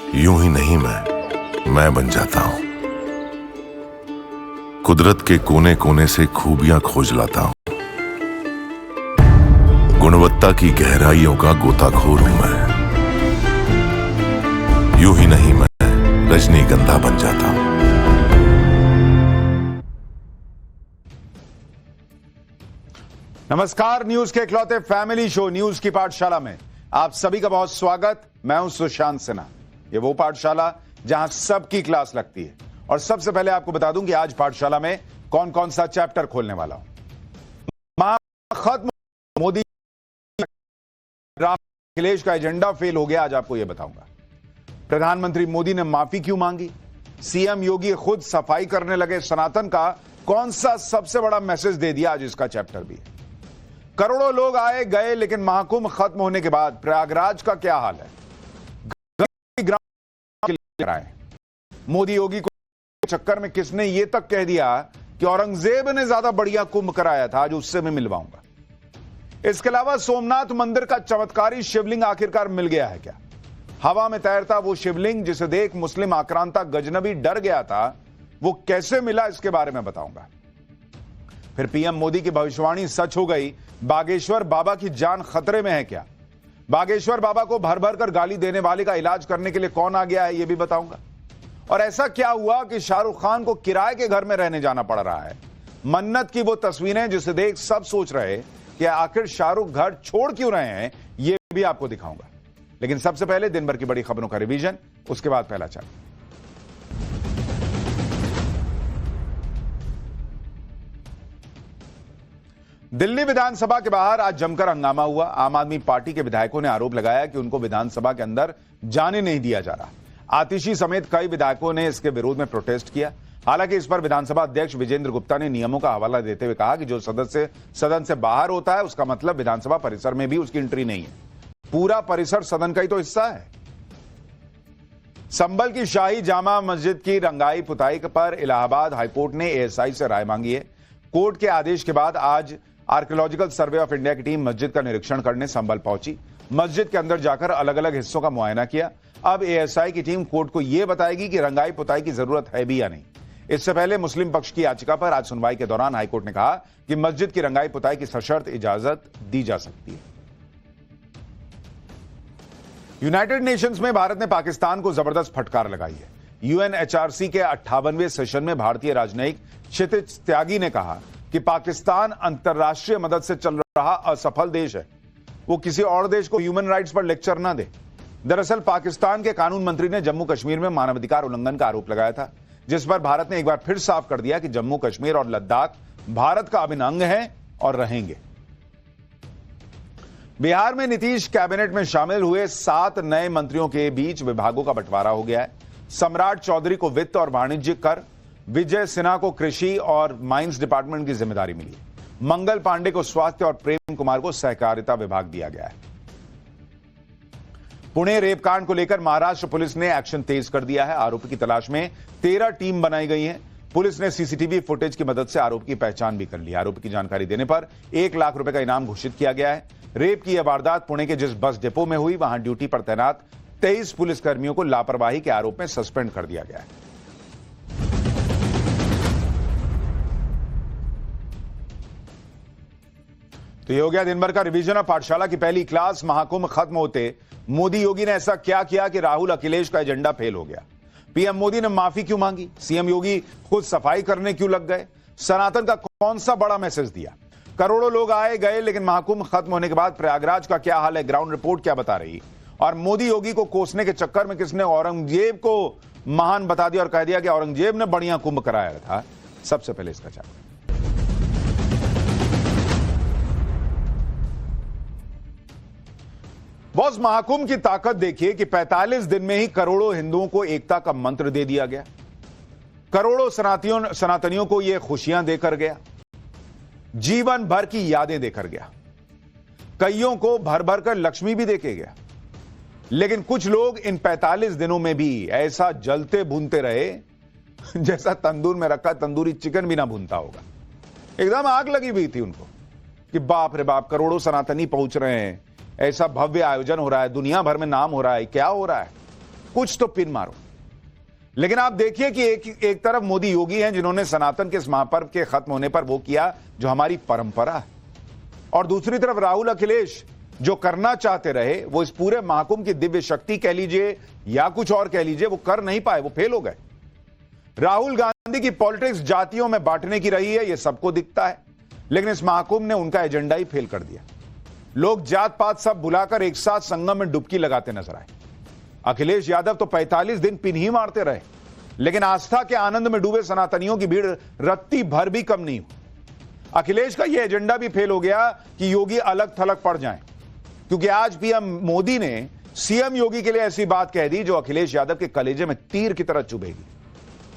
यूं ही नहीं मैं बन जाता हूं। कुदरत के कोने कोने से खूबियां खोज लाता हूं। गुणवत्ता की गहराइयों का गोताखोर हूं मैं। यूं ही नहीं मैं रजनीगंधा बन जाता हूं। नमस्कार, न्यूज के इकलौते फैमिली शो न्यूज की पाठशाला में आप सभी का बहुत स्वागत। मैं हूं सुशांत सिन्हा। ये वो पाठशाला जहां सबकी क्लास लगती है। और सबसे पहले आपको बता दूं कि आज पाठशाला में कौन कौन सा चैप्टर खोलने वाला हूं। खत्म मोदी अखिलेश का एजेंडा फेल हो गया, आज आपको यह बताऊंगा। प्रधानमंत्री मोदी ने माफी क्यों मांगी, सीएम योगी खुद सफाई करने लगे, सनातन का कौन सा सबसे बड़ा मैसेज दे दिया, आज इसका चैप्टर भी है। करोड़ों लोग आए गए, लेकिन महाकुंभ खत्म होने के बाद प्रयागराज का क्या हाल है। मोदी योगी को चक्कर में किसने यह तक कह दिया कि औरंगजेब ने ज्यादा बढ़िया कुंभ कराया था, आज उससे मैं मिलवाऊंगा। इसके अलावा सोमनाथ मंदिर का चमत्कारी शिवलिंग आखिरकार मिल गया है क्या। हवा में तैरता वो शिवलिंग जिसे देख मुस्लिम आक्रांता गजनबी डर गया था, वो कैसे मिला, इसके बारे में बताऊंगा। फिर पीएम मोदी की भविष्यवाणी सच हो गई, बागेश्वर बाबा की जान खतरे में है क्या। बागेश्वर बाबा को भर भर कर गाली देने वाले का इलाज करने के लिए कौन आ गया है, यह भी बताऊंगा। और ऐसा क्या हुआ कि शाहरुख खान को किराए के घर में रहने जाना पड़ रहा है। मन्नत की वो तस्वीरें जिसे देख सब सोच रहे कि आखिर शाहरुख घर छोड़ क्यों रहे हैं, यह भी आपको दिखाऊंगा। लेकिन सबसे पहले दिन भर की बड़ी खबरों का रिवीजन, उसके बाद पहला चैनल। दिल्ली विधानसभा के बाहर आज जमकर हंगामा हुआ। आम आदमी पार्टी के विधायकों ने आरोप लगाया कि उनको विधानसभा के अंदर जाने नहीं दिया जा रहा। आतिशी समेत कई विधायकों ने इसके विरोध में प्रोटेस्ट किया। हालांकि इस पर विधानसभा अध्यक्ष विजेंद्र गुप्ता ने नियमों का हवाला देते हुए कहा कि जो सदस्य सदन से बाहर होता है, उसका मतलब विधानसभा परिसर में भी उसकी एंट्री नहीं है। पूरा परिसर सदन का ही तो हिस्सा है। संभल की शाही जामा मस्जिद की रंगाई पुताई पर इलाहाबाद हाईकोर्ट ने एएसआई से राय मांगी है। कोर्ट के आदेश के बाद आज आर्कियोलॉजिकल सर्वे ऑफ इंडिया की टीम मस्जिद का निरीक्षण करने संभल पहुंची। मस्जिद के अंदर जाकर अलग अलग हिस्सों का मुआयना किया। अब एएसआई की टीम कोर्ट को यह बताएगी कि रंगाई पुताई की जरूरत है भी या नहीं। इससे पहले मुस्लिम पक्ष की याचिका पर आज सुनवाई के दौरान हाईकोर्ट ने कहा कि मस्जिद की रंगाई पुताई की सशर्त इजाजत दी जा सकती है। यूनाइटेड नेशंस में भारत ने पाकिस्तान को जबरदस्त फटकार लगाई है। यूएनएचआरसी के 58वें सेशन में भारतीय राजनयिक क्षितिज त्यागी ने कहा कि पाकिस्तान अंतर्राष्ट्रीय मदद से चल रहा असफल देश है, वो किसी और देश को ह्यूमन राइट्स पर लेक्चर ना दे। दरअसल पाकिस्तान के कानून मंत्री ने जम्मू कश्मीर में मानवाधिकार उल्लंघन का आरोप लगाया था, जिस पर भारत ने एक बार फिर साफ कर दिया कि जम्मू कश्मीर और लद्दाख भारत का अभिन्न अंग है और रहेंगे। बिहार में नीतीश कैबिनेट में शामिल हुए 7 नए मंत्रियों के बीच विभागों का बंटवारा हो गया है। सम्राट चौधरी को वित्त और वाणिज्य कर, विजय सिन्हा को कृषि और माइंस डिपार्टमेंट की जिम्मेदारी मिली। मंगल पांडे को स्वास्थ्य और प्रेम कुमार को सहकारिता विभाग दिया गया है। पुणे रेप कांड को लेकर महाराष्ट्र पुलिस ने एक्शन तेज कर दिया है। आरोपी की तलाश में 13 टीम बनाई गई है। पुलिस ने सीसीटीवी फुटेज की मदद से आरोपी की पहचान भी कर ली। आरोपी की जानकारी देने पर 1 लाख रुपए का इनाम घोषित किया गया है। रेप की यह वारदात पुणे के जिस बस डिपो में हुई, वहां ड्यूटी पर तैनात 23 पुलिसकर्मियों को लापरवाही के आरोप में सस्पेंड कर दिया गया है। तो ये हो गया दिन भर का रिवीजन ऑफ पाठशाला की पहली क्लास। महाकुंभ खत्म होते मोदी योगी ने ऐसा क्या किया कि राहुल अखिलेश का एजेंडा फेल हो गया। पीएम मोदी ने माफी क्यों मांगी, सीएम योगी खुद सफाई करने क्यों लग गए, सनातन का कौन सा बड़ा मैसेज दिया। करोड़ों लोग आए गए, लेकिन महाकुंभ खत्म होने के बाद प्रयागराज का क्या हाल है, ग्राउंड रिपोर्ट क्या बता रही। और मोदी योगी को कोसने के चक्कर में किसने औरंगजेब को महान बता दिया और कह दिया कि औरंगजेब ने बढ़िया कुंभ कराया था। सबसे पहले इसका चैप्टर। बॉस, महाकुंभ की ताकत देखिए कि 45 दिन में ही करोड़ों हिंदुओं को एकता का मंत्र दे दिया गया। करोड़ों सनातनियों को यह खुशियां देकर गया, जीवन भर की यादें देकर गया। कईयों को भर भर कर लक्ष्मी भी देके गया। लेकिन कुछ लोग इन 45 दिनों में भी ऐसा जलते भूनते रहे जैसा तंदूर में रखा तंदूरी चिकन भी ना भूनता होगा। एकदम आग लगी हुई थी उनको कि बाप रे बाप, करोड़ों सनातनी पहुंच रहे हैं, ऐसा भव्य आयोजन हो रहा है, दुनिया भर में नाम हो रहा है, क्या हो रहा है। कुछ तो पिन मारो। लेकिन आप देखिए कि एक तरफ मोदी योगी हैं जिन्होंने सनातन के इस महापर्व के खत्म होने पर वो किया जो हमारी परंपरा है, और दूसरी तरफ राहुल अखिलेश जो करना चाहते रहे वो इस पूरे महाकुंभ की दिव्य शक्ति कह लीजिए या कुछ और कह लीजिए, वो कर नहीं पाए, वो फेल हो गए। राहुल गांधी की पॉलिटिक्स जातियों में बांटने की रही है, ये सबको दिखता है, लेकिन इस महाकुंभ ने उनका एजेंडा ही फेल कर दिया। लोग जात पात सब बुलाकर एक साथ संगम में डुबकी लगाते नजर आए। अखिलेश यादव तो 45 दिन पिन ही मारते रहे, लेकिन आस्था के आनंद में डूबे सनातनियों की भीड़ रत्ती भर भी कम नहीं हुई। अखिलेश का यह एजेंडा भी फेल हो गया कि योगी अलग थलग पड़ जाएं, क्योंकि आज पीएम मोदी ने सीएम योगी के लिए ऐसी बात कह दी जो अखिलेश यादव के कलेजे में तीर की तरह चुभेगी।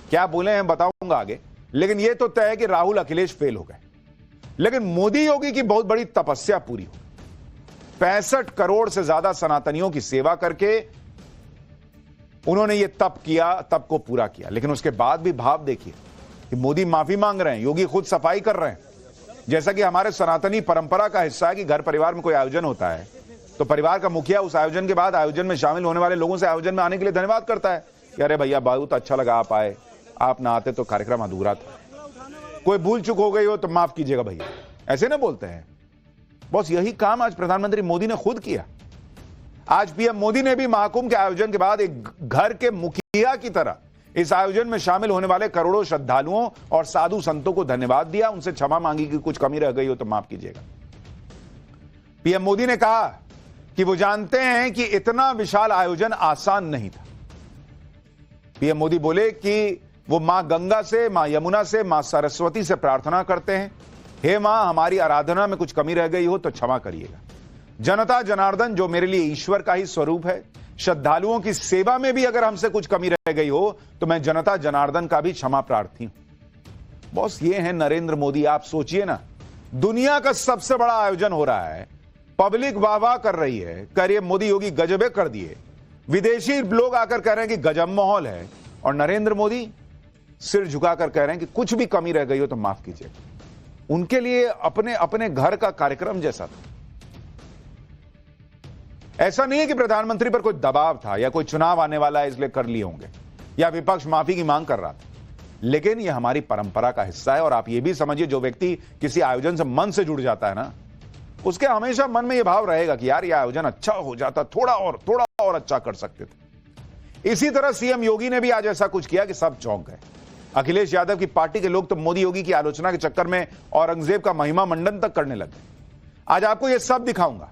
क्या बोले हैं बताऊंगा आगे, लेकिन यह तो तय है कि राहुल अखिलेश फेल हो गए। लेकिन मोदी योगी की बहुत बड़ी तपस्या पूरी हो, 65 करोड़ से ज्यादा सनातनियों की सेवा करके उन्होंने ये तप किया, तप को पूरा किया। लेकिन उसके बाद भी भाव देखिए कि मोदी माफी मांग रहे हैं, योगी खुद सफाई कर रहे हैं। जैसा कि हमारे सनातनी परंपरा का हिस्सा है कि घर परिवार में कोई आयोजन होता है तो परिवार का मुखिया उस आयोजन के बाद आयोजन में शामिल होने वाले लोगों से आयोजन में आने के लिए धन्यवाद करता है कि अरे भैया बहुत अच्छा लगा आप आए, आप ना आते तो कार्यक्रम अधूरा था, कोई भूल चूक हो गई हो तो माफ कीजिएगा भैया, ऐसे ना बोलते हैं। बस यही काम आज प्रधानमंत्री मोदी ने खुद किया। आज पीएम मोदी ने भी महाकुंभ के आयोजन के बाद एक घर के मुखिया की तरह इस आयोजन में शामिल होने वाले करोड़ों श्रद्धालुओं और साधु संतों को धन्यवाद दिया, उनसे क्षमा मांगी कि कुछ कमी रह गई हो तो माफ कीजिएगा। पीएम मोदी ने कहा कि वो जानते हैं कि इतना विशाल आयोजन आसान नहीं था। पीएम मोदी बोले कि वो मां गंगा से, मां यमुना से, मां सरस्वती से प्रार्थना करते हैं, हे मां हमारी आराधना में कुछ कमी रह गई हो तो क्षमा करिएगा। जनता जनार्दन जो मेरे लिए ईश्वर का ही स्वरूप है, श्रद्धालुओं की सेवा में भी अगर हमसे कुछ कमी रह गई हो तो मैं जनता जनार्दन का भी क्षमा प्रार्थी हूं। बॉस ये है नरेंद्र मोदी। आप सोचिए ना, दुनिया का सबसे बड़ा आयोजन हो रहा है, पब्लिक वाह वाह कर रही है, करिए मोदी योगी गजबे कर दिए, विदेशी लोग आकर कह रहे हैं कि गजब माहौल है, और नरेंद्र मोदी सिर झुकाकर कह रहे हैं कि कुछ भी कमी रह गई हो तो माफ कीजिए। उनके लिए अपने अपने घर का कार्यक्रम जैसा था। ऐसा नहीं है कि प्रधानमंत्री पर कोई दबाव था या कोई चुनाव आने वाला है इसलिए कर लिए होंगे, या विपक्ष माफी की मांग कर रहा था, लेकिन यह हमारी परंपरा का हिस्सा है। और आप यह भी समझिए, जो व्यक्ति किसी आयोजन से मन से जुड़ जाता है ना, उसके हमेशा मन में यह भाव रहेगा कि यार यह आयोजन अच्छा हो जाता, थोड़ा और अच्छा कर सकते थे। इसी तरह सीएम योगी ने भी आज ऐसा कुछ किया कि सब चौंक गए। अखिलेश यादव की पार्टी के लोग तो मोदी योगी की आलोचना के चक्कर में औरंगजेब का महिमा मंडन तक करने लगे। आज आपको यह सब दिखाऊंगा,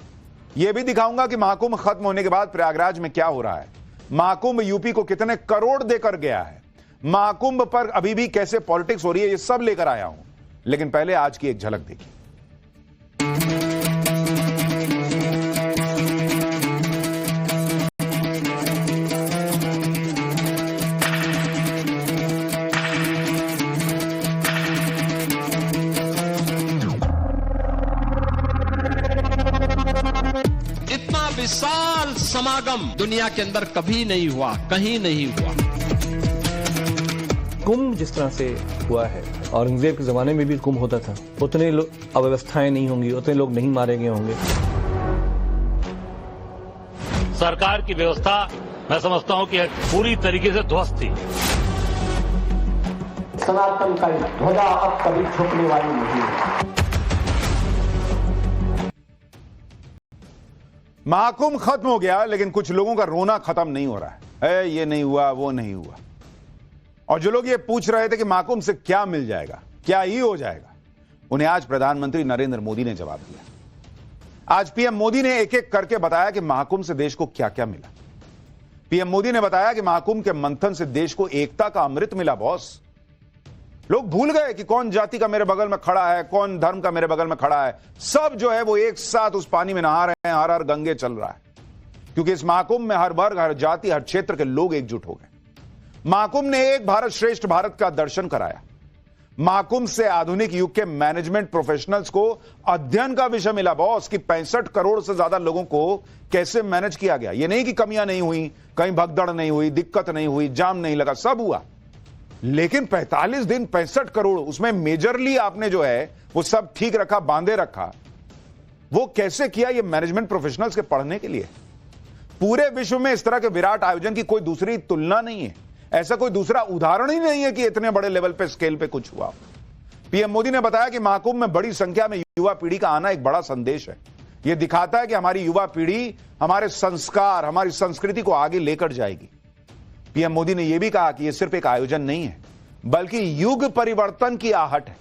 यह भी दिखाऊंगा कि महाकुंभ खत्म होने के बाद प्रयागराज में क्या हो रहा है, महाकुंभ यूपी को कितने करोड़ देकर गया है, महाकुंभ पर अभी भी कैसे पॉलिटिक्स हो रही है, ये सब लेकर आया हूं। लेकिन पहले आज की एक झलक देखिए। विशाल समागम दुनिया के अंदर कभी नहीं हुआ, कहीं नहीं हुआ। कुंभ जिस तरह से हुआ है, औरंगजेब के जमाने में भी कुंभ होता था, उतने अव्यवस्थाएं नहीं होंगी, उतने लोग नहीं मारे गए होंगे। सरकार की व्यवस्था मैं समझता हूं कि पूरी तरीके से ध्वस्त थी। सनातन का ध्वजा अब कभी झुकने वाली नहीं है। महाकुंभ खत्म हो गया, लेकिन कुछ लोगों का रोना खत्म नहीं हो रहा है, ये नहीं हुआ, वो नहीं हुआ। और जो लोग ये पूछ रहे थे कि महाकुंभ से क्या मिल जाएगा, क्या ही हो जाएगा, उन्हें आज प्रधानमंत्री नरेंद्र मोदी ने जवाब दिया। आज पीएम मोदी ने एक एक करके बताया कि महाकुंभ से देश को क्या क्या मिला। पीएम मोदी ने बताया कि महाकुंभ के मंथन से देश को एकता का अमृत मिला। बॉस, लोग भूल गए कि कौन जाति का मेरे बगल में खड़ा है, कौन धर्म का मेरे बगल में खड़ा है। सब जो है वो एक साथ उस पानी में नहा रहे हैं, हर हर गंगे चल रहा है, क्योंकि इस महाकुंभ में हर वर्ग, हर जाति, हर क्षेत्र के लोग एकजुट हो गए। महाकुंभ ने एक भारत श्रेष्ठ भारत का दर्शन कराया। महाकुंभ से आधुनिक युग के मैनेजमेंट प्रोफेशनल्स को अध्ययन का विषय मिला बॉस, कि 65 करोड़ से ज्यादा लोगों को कैसे मैनेज किया गया। यह नहीं कि कमियां नहीं हुई, कहीं भगदड़ नहीं हुई, दिक्कत नहीं हुई, जाम नहीं लगा, सब हुआ। लेकिन 45 दिन 65 करोड़, उसमें मेजरली आपने जो है वो सब ठीक रखा, बांधे रखा। वो कैसे किया, ये मैनेजमेंट प्रोफेशनल्स के पढ़ने के लिए। पूरे विश्व में इस तरह के विराट आयोजन की कोई दूसरी तुलना नहीं है, ऐसा कोई दूसरा उदाहरण ही नहीं है कि इतने बड़े लेवल पे स्केल पे कुछ हुआ। पीएम मोदी ने बताया कि महाकुंभ में बड़ी संख्या में युवा पीढ़ी का आना एक बड़ा संदेश है। यह दिखाता है कि हमारी युवा पीढ़ी हमारे संस्कार, हमारी संस्कृति को आगे लेकर जाएगी। पीएम मोदी ने यह भी कहा कि यह सिर्फ एक आयोजन नहीं है, बल्कि युग परिवर्तन की आहट है।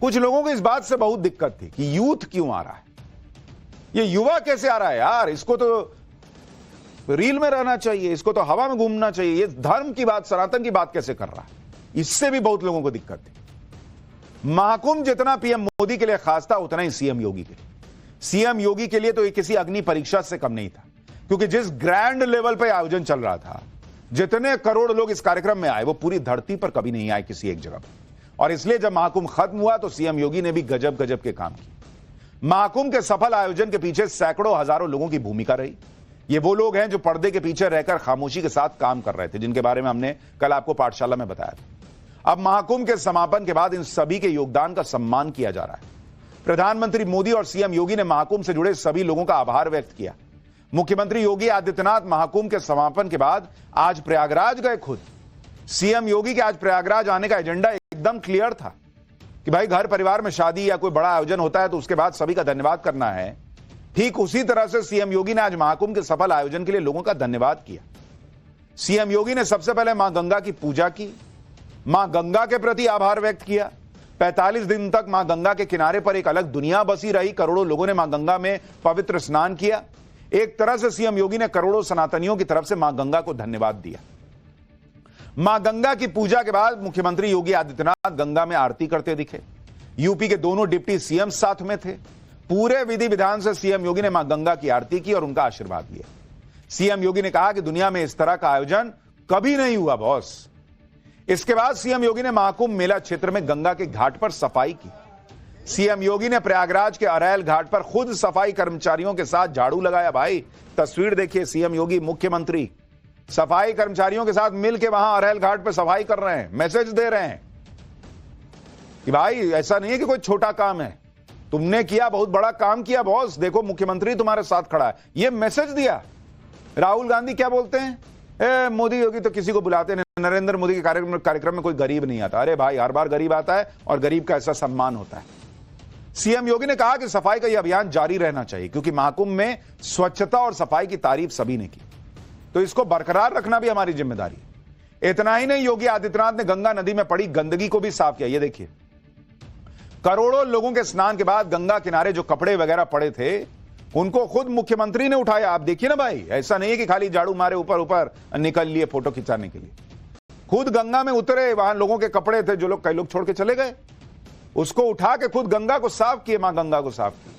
कुछ लोगों को इस बात से बहुत दिक्कत थी कि यूथ क्यों आ रहा है, ये युवा कैसे आ रहा है यार, इसको तो रील में रहना चाहिए, इसको तो हवा में घूमना चाहिए, ये धर्म की बात, सनातन की बात कैसे कर रहा है, इससे भी बहुत लोगों को दिक्कत थी। महाकुंभ जितना पीएम मोदी के लिए खास था, उतना ही सीएम योगी के लिए। सीएम योगी के लिए तो ये किसी अग्नि परीक्षा से कम नहीं था, क्योंकि जिस ग्रैंड लेवल पे आयोजन चल रहा था, जितने करोड़ लोग इस कार्यक्रम में आए, वो पूरी धरती पर कभी नहीं आए किसी एक जगह पर। और इसलिए जब महाकुंभ खत्म हुआ तो सीएम योगी ने भी गजब गजब के काम किए। महाकुंभ के सफल आयोजन के पीछे सैकड़ों हजारों लोगों की भूमिका रही। ये वो लोग हैं जो पर्दे के पीछे रहकर खामोशी के साथ काम कर रहे थे, जिनके बारे में हमने कल आपको पाठशाला में बताया था। अब महाकुंभ के समापन के बाद इन सभी के योगदान का सम्मान किया जा रहा है। प्रधानमंत्री मोदी और सीएम योगी ने महाकुंभ से जुड़े सभी लोगों का आभार व्यक्त किया। मुख्यमंत्री योगी आदित्यनाथ महाकुंभ के समापन के बाद आज प्रयागराज गए खुद। सीएम योगी के आज प्रयागराज आने का एजेंडा एकदम क्लियर था कि भाई घर परिवार में शादी या कोई बड़ा आयोजन होता है तो उसके बाद सभी का धन्यवाद करना है। ठीक उसी तरह से सीएम योगी ने आज महाकुंभ के सफल आयोजन के लिए लोगों का धन्यवाद किया। सीएम योगी ने सबसे पहले मां गंगा की पूजा की, मां गंगा के प्रति आभार व्यक्त किया। 45 दिन तक मां गंगा के किनारे पर एक अलग दुनिया बसी रही। करोड़ों लोगों ने मां गंगा में पवित्र स्नान किया। एक तरह से सीएम योगी ने करोड़ों सनातनियों की तरफ से मां गंगा को धन्यवाद दिया। मां गंगा की पूजा के बाद मुख्यमंत्री योगी आदित्यनाथ गंगा में आरती करते दिखे। यूपी के दोनों डिप्टी सीएम साथ में थे। पूरे विधि विधान से सीएम योगी ने मां गंगा की आरती की और उनका आशीर्वाद लिया। सीएम योगी ने कहा कि दुनिया में इस तरह का आयोजन कभी नहीं हुआ बॉस। इसके बाद सीएम योगी ने महाकुंभ मेला क्षेत्र में गंगा के घाट पर सफाई की। सीएम योगी ने प्रयागराज के अरैल घाट पर खुद सफाई कर्मचारियों के साथ झाड़ू लगाया। भाई तस्वीर देखिए, सीएम योगी मुख्यमंत्री सफाई कर्मचारियों के साथ मिलकर वहां अरैल घाट पर सफाई कर रहे हैं, मैसेज दे रहे हैं कि भाई ऐसा नहीं है कि कोई छोटा काम है, तुमने किया, बहुत बड़ा काम किया बॉस, देखो मुख्यमंत्री तुम्हारे साथ खड़ा है, ये मैसेज दिया। राहुल गांधी क्या बोलते हैं, मोदी योगी तो किसी को बुलाते नहीं, नरेंद्र मोदी के कार्यक्रम में कोई गरीब नहीं आता। अरे भाई हर बार गरीब आता है और गरीब का ऐसा सम्मान होता है। सीएम योगी ने कहा कि सफाई का यह अभियान जारी रहना चाहिए, क्योंकि महाकुंभ में स्वच्छता और सफाई की तारीफ सभी ने की, तो इसको बरकरार रखना भी हमारी जिम्मेदारी है। इतना ही नहीं, योगी आदित्यनाथ ने गंगा नदी में पड़ी गंदगी को भी साफ किया। ये देखिए, करोड़ों लोगों के स्नान के बाद गंगा किनारे जो कपड़े वगैरह पड़े थे, उनको खुद मुख्यमंत्री ने उठाया। आप देखिए ना भाई, ऐसा नहीं है कि खाली झाड़ू मारे ऊपर ऊपर निकल लिए फोटो खिंचाने के लिए। खुद गंगा में उतरे, वहां लोगों के कपड़े थे जो लोग कई लोग छोड़ के चले गए, उसको उठा के खुद गंगा को साफ किए, मां गंगा को साफ किए।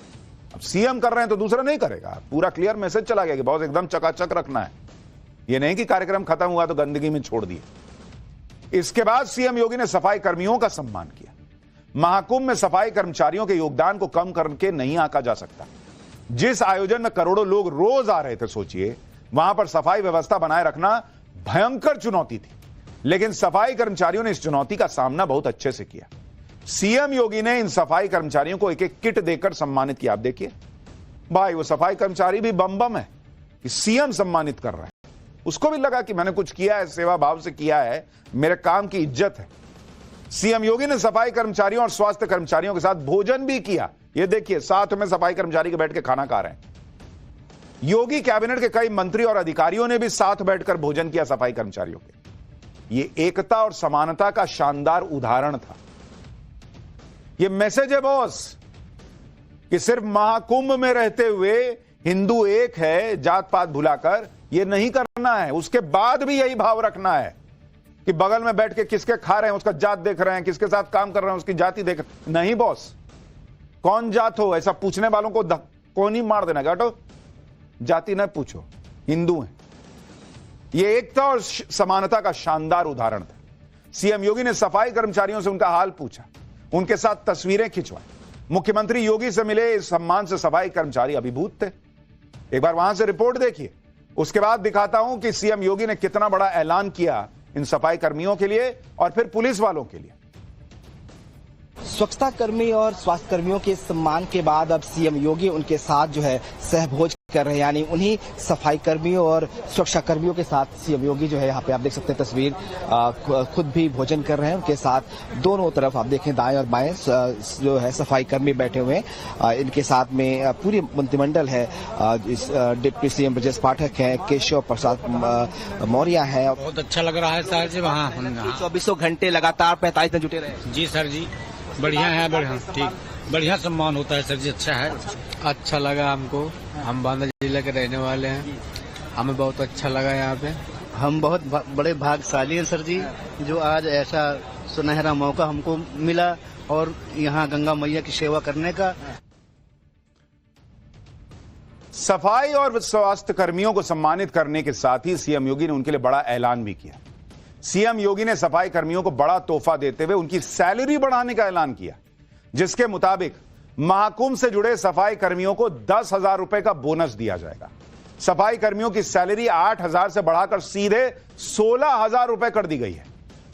अब सीएम कर रहे हैं तो दूसरा नहीं करेगा। पूरा क्लियर मैसेज चला गया कि बहुत एकदम चकाचक रखना है, ये नहीं कि कार्यक्रम खत्म हुआ तो गंदगी में छोड़ दिए। इसके बाद सीएम योगी ने सफाई कर्मियों का सम्मान किया। महाकुंभ में सफाई कर्मचारियों के योगदान को कम करके नहीं आंका जा सकता। जिस आयोजन में करोड़ों लोग रोज आ रहे थे, सोचिए वहां पर सफाई व्यवस्था बनाए रखना भयंकर चुनौती थी, लेकिन सफाई कर्मचारियों ने इस चुनौती का सामना बहुत अच्छे से किया। सीएम योगी ने इन सफाई कर्मचारियों को एक एक किट देकर सम्मानित किया। आप देखिए भाई, वो सफाई कर्मचारी भी बम बम है कि सीएम सम्मानित कर रहा है। उसको भी लगा कि मैंने कुछ किया है, सेवा भाव से किया है, मेरे काम की इज्जत है। सीएम योगी ने सफाई कर्मचारियों और स्वास्थ्य कर्मचारियों के साथ भोजन भी किया। ये देखिए, साथ में सफाई कर्मचारी के बैठ के खाना खा रहे हैं। योगी कैबिनेट के कई मंत्री और अधिकारियों ने भी साथ बैठकर भोजन किया सफाई कर्मचारियों के। ये एकता और समानता का शानदार उदाहरण था। ये मैसेज है बॉस कि सिर्फ महाकुंभ में रहते हुए हिंदू एक है, जात पात भुलाकर ये नहीं करना है। उसके बाद भी यही भाव रखना है कि बगल में बैठ के किसके खा रहे हैं उसका जात देख रहे हैं, किसके साथ काम कर रहे हैं उसकी जाति देख नहीं। बॉस कौन जात हो ऐसा पूछने वालों को कौन ही मार देना, गाटो जाति न पूछो, हिंदू हैं। ये एकता और समानता का शानदार उदाहरण था। सीएम योगी ने सफाई कर्मचारियों से उनका हाल पूछा, उनके साथ तस्वीरें खिंचवाई। मुख्यमंत्री योगी से मिले इस सम्मान से सफाई कर्मचारी अभिभूत थे। एक बार वहां से रिपोर्ट देखिए, उसके बाद दिखाता हूं कि सीएम योगी ने कितना बड़ा ऐलान किया इन सफाई कर्मियों के लिए और फिर पुलिस वालों के लिए। स्वच्छता कर्मी और स्वास्थ्य कर्मियों के सम्मान के बाद अब सीएम योगी उनके साथ जो है सहभोज कर रहे हैं, यानी उन्हीं सफाई कर्मियों और सुरक्षा कर्मियों के साथ सीएम योगी जो है यहाँ पे आप देख सकते हैं तस्वीर, खुद भी भोजन कर रहे हैं। उनके साथ दोनों तरफ आप देखें दाएं और बाएं जो है सफाई कर्मी बैठे हुए हैं। इनके साथ में पूरी मंत्रिमंडल है, डिप्टी सीएम ब्रजेश पाठक है, केशव प्रसाद मौर्य है। बहुत अच्छा लग रहा है सर जी, वहाँ 24 घंटे लगातार 45 दिन जुटे रहे। जी सर जी, बढ़िया है, बढ़िया, ठीक, बढ़िया सम्मान होता है सर जी, अच्छा है। अच्छा लगा हमको, हम बांदा जिले के रहने वाले हैं, हमें बहुत अच्छा लगा यहाँ पे। हम बहुत बड़े भाग्यशाली हैं सर जी, जो आज ऐसा सुनहरा मौका हमको मिला और यहाँ गंगा मैया की सेवा करने का। सफाई और स्वास्थ्य कर्मियों को सम्मानित करने के साथ ही सीएम योगी ने उनके लिए बड़ा ऐलान भी किया। सीएम योगी ने सफाई कर्मियों को बड़ा तोहफा देते हुए उनकी सैलरी बढ़ाने का ऐलान किया, जिसके मुताबिक महाकुंभ से जुड़े सफाई कर्मियों को 10,000 रुपए का बोनस दिया जाएगा। सफाई कर्मियों की सैलरी 8,000 से बढ़ाकर सीधे 16,000 रुपए कर दी गई है।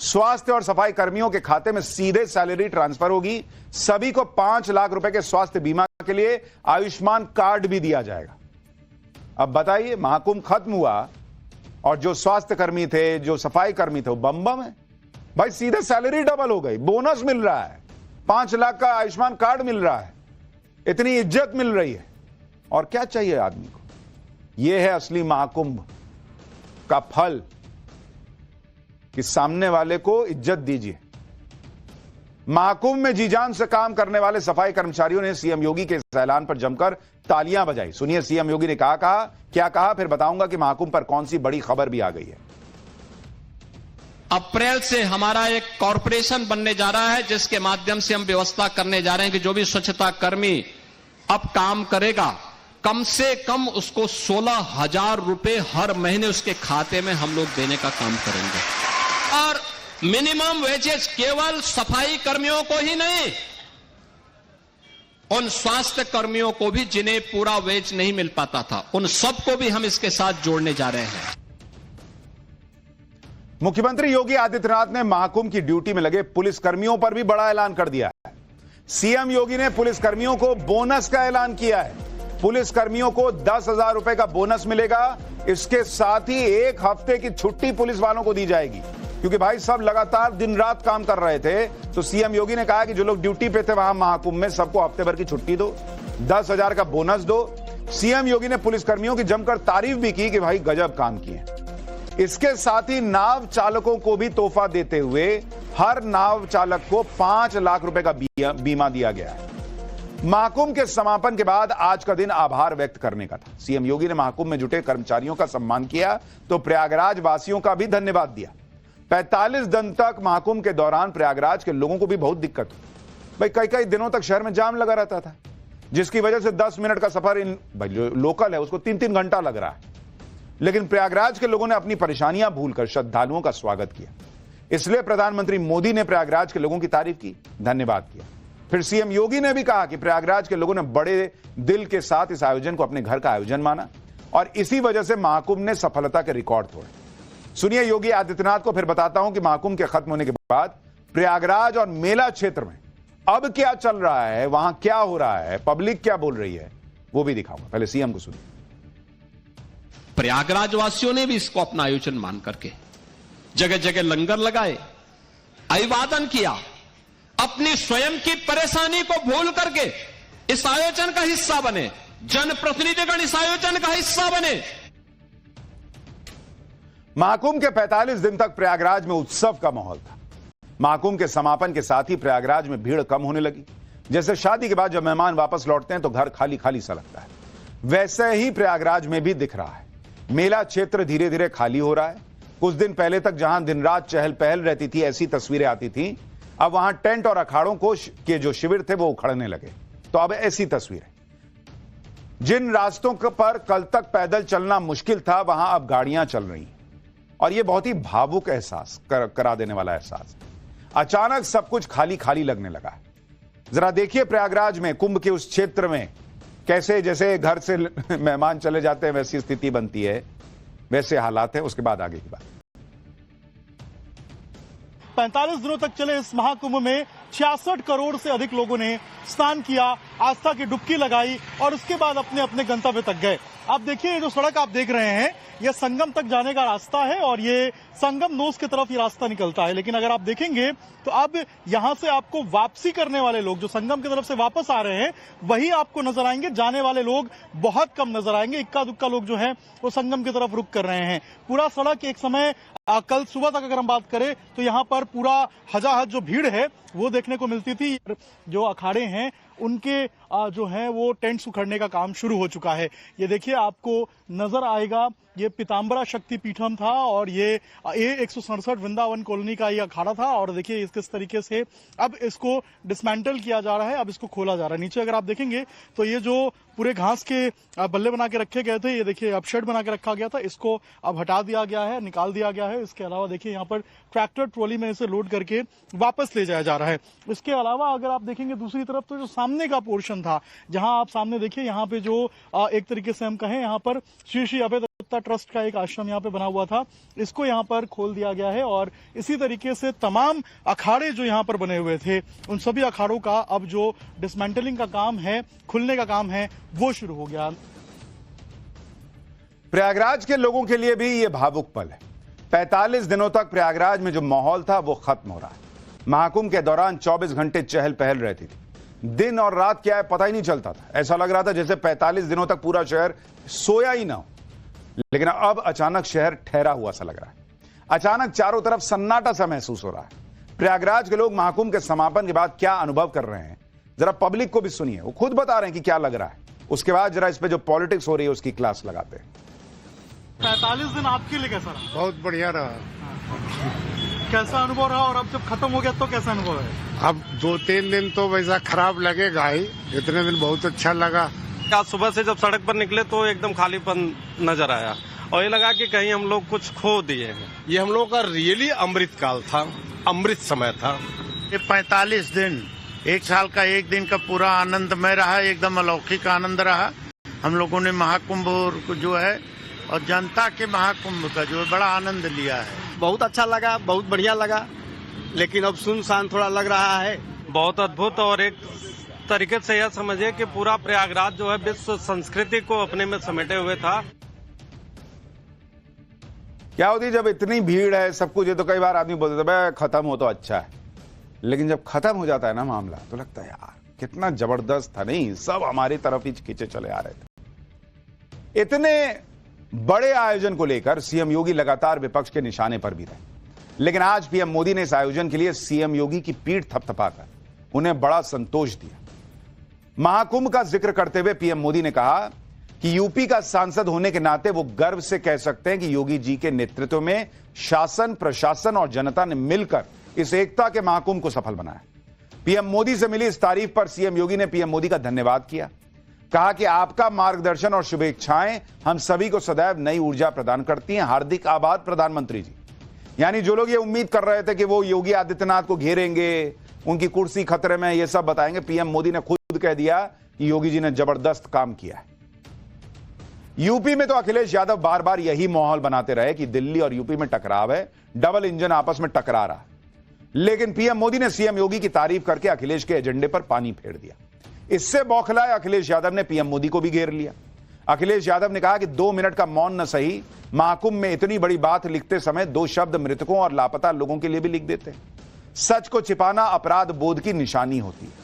स्वास्थ्य और सफाई कर्मियों के खाते में सीधे सैलरी ट्रांसफर होगी। सभी को 5 लाख रुपए के स्वास्थ्य बीमा के लिए आयुष्मान कार्ड भी दिया जाएगा। अब बताइए, महाकुंभ खत्म हुआ और जो स्वास्थ्य कर्मी थे, जो सफाई कर्मी थे, वो बम है भाई। सीधे सैलरी डबल हो गई, बोनस मिल रहा है, 5 लाख का आयुष्मान कार्ड मिल रहा है, इतनी इज्जत मिल रही है। और क्या चाहिए आदमी को? यह है असली महाकुंभ का फल कि सामने वाले को इज्जत दीजिए। महाकुंभ में जी जान से काम करने वाले सफाई कर्मचारियों ने सीएम योगी के इस ऐलान पर जमकर तालियां बजाई। सुनिए सीएम योगी ने क्या कहा, फिर बताऊंगा कि महाकुंभ पर कौन सी बड़ी खबर भी आ गई है। अप्रैल से हमारा एक कॉरपोरेशन बनने जा रहा है, जिसके माध्यम से हम व्यवस्था करने जा रहे हैं कि जो भी स्वच्छता कर्मी अब काम करेगा, कम से कम उसको 16,000 रुपए हर महीने उसके खाते में हम लोग देने का काम करेंगे। और मिनिमम वेजेस केवल सफाई कर्मियों को ही नहीं, उन स्वास्थ्य कर्मियों को भी जिन्हें पूरा वेज नहीं मिल पाता था, उन सबको भी हम इसके साथ जोड़ने जा रहे हैं। मुख्यमंत्री योगी आदित्यनाथ ने महाकुंभ की ड्यूटी में लगे पुलिस कर्मियों पर भी बड़ा ऐलान कर दिया है। सीएम योगी ने पुलिस कर्मियों को बोनस का ऐलान किया है। पुलिस कर्मियों को 10,000 रुपए का बोनस मिलेगा। इसके साथ ही 1 हफ्ते की छुट्टी पुलिस वालों को दी जाएगी, क्योंकि भाई सब लगातार दिन रात काम कर रहे थे। तो सीएम योगी ने कहा कि जो लोग ड्यूटी पे थे वहां महाकुंभ में, सबको हफ्ते भर की छुट्टी दो, 10,000 का बोनस दो। सीएम योगी ने पुलिस कर्मियों की जमकर तारीफ भी की कि भाई गजब काम किए। इसके साथ ही नाव चालकों को भी तोहफा देते हुए हर नाव चालक को 5 लाख रुपए का बीमा दिया गया है। महाकुंभ के समापन के बाद आज का दिन आभार व्यक्त करने का था। सीएम योगी ने महाकुंभ में जुटे कर्मचारियों का सम्मान किया तो प्रयागराज वासियों का भी धन्यवाद दिया। 45 दिन तक महाकुंभ के दौरान प्रयागराज के लोगों को भी बहुत दिक्कत हुई। भाई कई दिनों तक शहर में जाम लगा रहता था, जिसकी वजह से 10 मिनट का सफर जो लोकल है उसको 3-3 घंटा लग रहा है। लेकिन प्रयागराज के लोगों ने अपनी परेशानियां भूलकर श्रद्धालुओं का स्वागत किया। इसलिए प्रधानमंत्री मोदी ने प्रयागराज के लोगों की तारीफ की, धन्यवाद किया। फिर सीएम योगी ने भी कहा कि प्रयागराज के लोगों ने बड़े दिल के साथ इस आयोजन को अपने घर का आयोजन माना और इसी वजह से महाकुंभ ने सफलता के रिकॉर्ड तोड़े। सुनिए योगी आदित्यनाथ को फिर बताता हूं कि महाकुंभ के खत्म होने के बाद प्रयागराज और मेला क्षेत्र में अब क्या चल रहा है, वहां क्या हो रहा है, पब्लिक क्या बोल रही है, वो भी दिखाऊंगा। पहले सीएम को सुनिए। प्रयागराज वासियों ने भी इसको अपना आयोजन मान करके जगह जगह लंगर लगाए, अभिवादन किया, अपनी स्वयं की परेशानी को भूल करके इस आयोजन का हिस्सा बने, जनप्रतिनिधिगण इस आयोजन का हिस्सा बने। महाकुंभ के 45 दिन तक प्रयागराज में उत्सव का माहौल था। महाकुंभ के समापन के साथ ही प्रयागराज में भीड़ कम होने लगी। जैसे शादी के बाद जब मेहमान वापस लौटते हैं तो घर खाली खाली सा लगता है, वैसे ही प्रयागराज में भी दिख रहा है। मेला क्षेत्र धीरे धीरे खाली हो रहा है। कुछ दिन पहले तक जहां दिन रात चहल पहल रहती थी, ऐसी तस्वीरें आती थी, अब वहां टेंट और अखाड़ों के जो शिविर थे वो उखड़ने लगे। तो अब ऐसी तस्वीरें, जिन रास्तों पर कल तक पैदल चलना मुश्किल था, वहां अब गाड़ियां चल रही हैं और यह बहुत ही भावुक एहसास करा देने वाला एहसास। अचानक सब कुछ खाली खाली लगने लगा है। जरा देखिए प्रयागराज में कुंभ के उस क्षेत्र में कैसे जैसे घर से मेहमान चले जाते हैं वैसी स्थिति बनती है, वैसे हालात है। उसके बाद आगे की बात। 45 दिनों तक चले इस महाकुंभ में 66 करोड़ से अधिक लोगों ने स्नान किया, आस्था की डुबकी लगाई और उसके बाद अपने अपने गंतव्य तक गए। आप देखिए ये जो सड़क आप देख रहे हैं ये संगम तक जाने का रास्ता है और ये संगम नोस की तरफ ये रास्ता निकलता है। लेकिन अगर आप देखेंगे तो अब यहां से आपको वापसी करने वाले लोग जो संगम की तरफ से वापस आ रहे हैं वही आपको नजर आएंगे। जाने वाले लोग बहुत कम नजर आएंगे। इक्का दुक्का लोग जो है वो संगम की तरफ रुख कर रहे हैं। पूरा सड़क एक समय कल सुबह तक अगर हम बात करें तो यहाँ पर पूरा हजाहत जो भीड़ है वो देखने को मिलती थी। जो अखाड़े हैं उनके जो है वो टेंट्स उखड़ने का काम शुरू हो चुका है। ये देखिए आपको नजर आएगा ये पीताम्बरा शक्ति पीठम था और ये 167 वृंदावन कॉलोनी का ये अखाड़ा था। और देखिए इस किस तरीके से अब इसको डिसमेंटल किया जा रहा है, अब इसको खोला जा रहा है। नीचे अगर आप देखेंगे तो ये जो पूरे घास के बल्ले बना के रखे गए थे, ये देखिए अब शेड बना के रखा गया था, इसको अब हटा दिया गया है, निकाल दिया गया है। इसके अलावा देखिए यहाँ पर ट्रैक्टर ट्रॉली में इसे लोड करके वापस ले जाया जा रहा है। इसके अलावा अगर आप देखेंगे दूसरी तरफ तो जो सामने का पोर्शन था, जहां आप सामने देखिए यहाँ पे जो एक तरीके से हम कहें यहाँ पर श्री श्री अभय दत्ता ट्रस्ट का एक आश्रम यहाँ पे बना हुआ था, इसको यहाँ पर खोल दिया गया है। और इसी तरीके से तमाम अखाड़े जो यहाँ पर बने हुए थे उन सभी अखाड़ों का अब जो डिसमेंटलिंग का काम है, खुलने का काम है, वो शुरू हो गया। प्रयागराज के लोगों के लिए भी ये भावुक पल है। 45 दिनों तक प्रयागराज में जो माहौल था वो खत्म हो रहा है। महाकुंभ के दौरान 24 घंटे चहल पहल रहती थी, दिन और रात क्या है पता ही नहीं चलता था। ऐसा लग रहा था जैसे 45 दिनों तक पूरा शहर सोया ही ना हो। लेकिन अब अचानक शहर ठहरा हुआ सा लग रहा है। अचानक चारों तरफ सन्नाटा सा महसूस हो रहा है। प्रयागराज के लोग महाकुंभ के समापन के बाद क्या अनुभव कर रहे हैं, जरा पब्लिक को भी सुनिए, वो खुद बता रहे हैं कि क्या लग रहा है। उसके बाद जरा इस पे जो पॉलिटिक्स हो रही है उसकी क्लास लगाते हैं। 45 दिन आपके लिए कैसा रहा? बहुत बढ़िया रहा। कैसा अनुभव रहा और अब जब खत्म हो गया तो कैसा अनुभव है? अब 2-3 दिन तो वैसा खराब लगेगा ही, इतने दिन बहुत अच्छा लगा। आज सुबह से जब सड़क पर निकले तो एकदम खालीपन नजर आया और ये लगा कि कहीं हम लोग कुछ खो दिए हैं। ये हम लोग का रियली अमृत काल था, अमृत समय था। ये 45 दिन, एक साल का एक दिन का पूरा आनंदमय रहा, एकदम अलौकिक आनंद रहा। हम लोगों ने महाकुंभ जो है और जनता के महाकुंभ का जो है बड़ा आनंद लिया है। बहुत अच्छा लगा, बहुत बढ़िया लगा, लेकिन अब सुनसान थोड़ा लग रहा है। बहुत अद्भुत और एक तरीके से यह समझिए कि पूरा प्रयागराज जो है विश्व संस्कृति को अपने में समेटे हुए था। क्या होती जब इतनी भीड़ है सब कुछ है तो कई बार आदमी बोलते थे खत्म हो तो अच्छा है, लेकिन जब खत्म हो जाता है ना मामला तो लगता है यार कितना जबरदस्त था। नहीं, सब हमारी तरफ ही खींचे चले आ रहे थे। इतने बड़े आयोजन को लेकर सीएम योगी लगातार विपक्ष के निशाने पर भी रहे, लेकिन आज पीएम मोदी ने इस आयोजन के लिए सीएम योगी की पीठ थपथपाकर उन्हें बड़ा संतोष दिया। महाकुंभ का जिक्र करते हुए पीएम मोदी ने कहा कि यूपी का सांसद होने के नाते वो गर्व से कह सकते हैं कि योगी जी के नेतृत्व में शासन, प्रशासन और जनता ने मिलकर इस एकता के महाकुंभ को सफल बनाया। पीएम मोदी से मिली इस तारीफ पर सीएम योगी ने पीएम मोदी का धन्यवाद किया। कहा कि आपका मार्गदर्शन और शुभेच्छाएं हम सभी को सदैव नई ऊर्जा प्रदान करती हैं। हार्दिक आभार प्रधानमंत्री जी। यानी जो लोग ये उम्मीद कर रहे थे कि वो योगी आदित्यनाथ को घेरेंगे, उनकी कुर्सी खतरे में, ये सब बताएंगे, पीएम मोदी ने खुद कह दिया कि योगी जी ने जबरदस्त काम किया है। यूपी में तो अखिलेश यादव बार बार यही माहौल बनाते रहे कि दिल्ली और यूपी में टकराव है, डबल इंजन आपस में टकरा रहा। लेकिन पीएम मोदी ने सीएम योगी की तारीफ करके अखिलेश के एजेंडे पर पानी फेर दिया। इससे बौखलाए अखिलेश यादव ने पीएम मोदी को भी घेर लिया। अखिलेश यादव ने कहा कि 2 मिनट का मौन न सही, महाकुंभ में इतनी बड़ी बात लिखते समय 2 शब्द मृतकों और लापता लोगों के लिए भी लिख देते। सच को छिपाना अपराध बोध की निशानी होती है।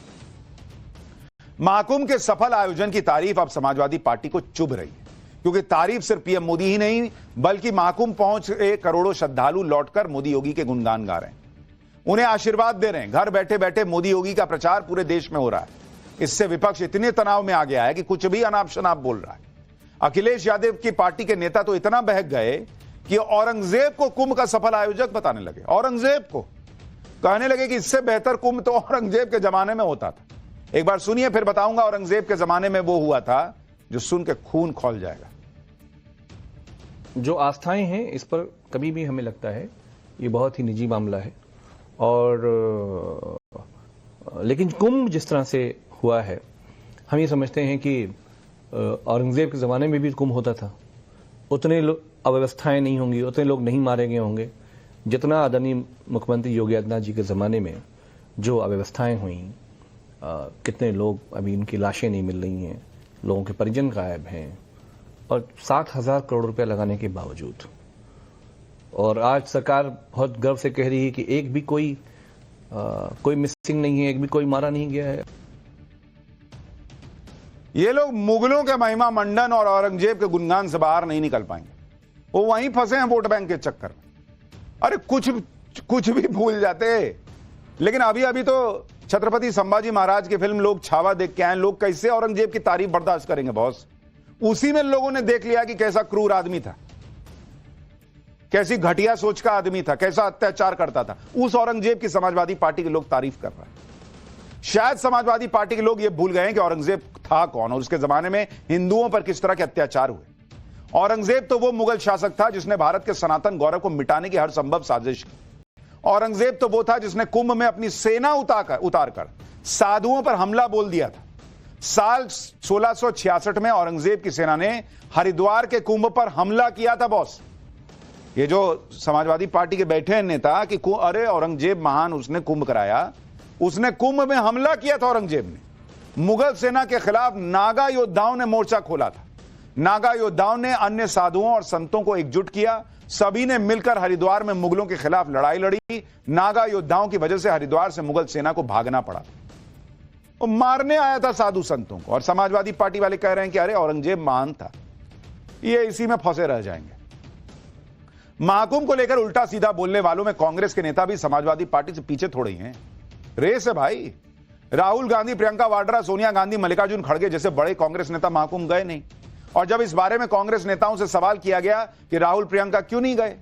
महाकुंभ के सफल आयोजन की तारीफ अब समाजवादी पार्टी को चुभ रही है, क्योंकि तारीफ सिर्फ पीएम मोदी ही नहीं बल्कि महाकुंभ पहुंचे करोड़ों श्रद्धालु लौटकर मोदी योगी के गुणगान गा रहे हैं, उन्हें आशीर्वाद दे रहे हैं। घर बैठे बैठे मोदी योगी का प्रचार पूरे देश में हो रहा है। इससे विपक्ष इतने तनाव में आ गया है कि कुछ भी अनाप शनाप बोल रहा है। अखिलेश यादव की पार्टी के नेता तो इतना बहक गए कि औरंगजेब को कुंभ का सफल आयोजक बताने लगे। औरंगजेब को कहने लगे कि इससे बेहतर कुंभ तो औरंगजेब के जमाने में होता था। एक बार सुनिए, फिर बताऊंगा औरंगजेब के जमाने में वो हुआ था जो सुन के खून खौल जाएगा। जो आस्थाएं हैं इस पर कभी भी हमें लगता है ये बहुत ही निजी मामला है, और लेकिन कुंभ जिस तरह से हुआ है हम ये समझते हैं कि औरंगजेब के ज़माने में भी कुंभ होता था। उतने अव्यवस्थाएं नहीं होंगी, उतने लोग नहीं मारे गए होंगे जितना आदरणीय मुख्यमंत्री योगी आदित्यनाथ जी के ज़माने में जो अव्यवस्थाएं हुई। कितने लोग अभी उनकी लाशें नहीं मिल रही हैं, लोगों के परिजन गायब हैं, और 7,000 करोड़ रुपया लगाने के बावजूद, और आज सरकार बहुत गर्व से कह रही है कि एक भी कोई मिसिंग नहीं है, एक भी कोई मारा नहीं गया है। ये लोग मुगलों के महिमा मंडन और औरंगजेब के गुणगान से बाहर नहीं निकल पाएंगे। वो वहीं फंसे हैं वोट बैंक के चक्कर में। अरे कुछ भी भूल जाते। लेकिन अभी तो छत्रपति संभाजी महाराज की फिल्म लोग छावा देख के आए। लोग कैसे औरंगजेब की तारीफ बर्दाश्त करेंगे बॉस? उसी में लोगों ने देख लिया कि कैसा क्रूर आदमी था, कैसी घटिया सोच का आदमी था, कैसा अत्याचार करता था। उस औरंगजेब की समाजवादी पार्टी के लोग तारीफ कर रहे हैं। शायद समाजवादी पार्टी के लोग ये भूल गए हैं कि औरंगजेब था कौन और उसके जमाने में हिंदुओं पर किस तरह के अत्याचार हुए। औरंगजेब तो वो मुगल शासक था जिसने भारत के सनातन गौरव को मिटाने की हर संभव साजिश की। औरंगजेब तो वो था जिसने कुंभ में अपनी सेना उतारकर साधुओं पर हमला बोल दिया था। साल 1666 में औरंगजेब की सेना ने हरिद्वार के कुंभ पर हमला किया था बॉस। ये जो समाजवादी पार्टी के बैठे हैं नेता कि अरे औरंगजेब महान, उसने कुंभ कराया, उसने कुंभ में हमला किया था। औरंगजेब ने मुगल सेना के खिलाफ नागा योद्धाओं ने मोर्चा खोला था। नागा योद्धाओं ने अन्य साधुओं और संतों को एकजुट किया। सभी ने मिलकर हरिद्वार में मुगलों के खिलाफ लड़ाई लड़ी। नागा योद्धाओं की वजह से हरिद्वार से मुगल सेना को भागना पड़ा। वो मारने आया था साधु संतों को, और समाजवादी पार्टी वाले कह रहे हैं कि अरे औरंगजेब महान था। ये इसी में फंसे रह जाएंगे। महाकुंभ को लेकर उल्टा सीधा बोलने वालों में कांग्रेस के नेता भी समाजवादी पार्टी से पीछे थोड़े ही हैं। रेस है भाई। राहुल गांधी, प्रियंका वाड्रा, सोनिया गांधी, मल्लिकार्जुन खड़गे जैसे बड़े कांग्रेस नेता महाकुंभ गए नहीं। और जब इस बारे में कांग्रेस नेताओं से सवाल किया गया कि राहुल प्रियंका क्यों नहीं गए,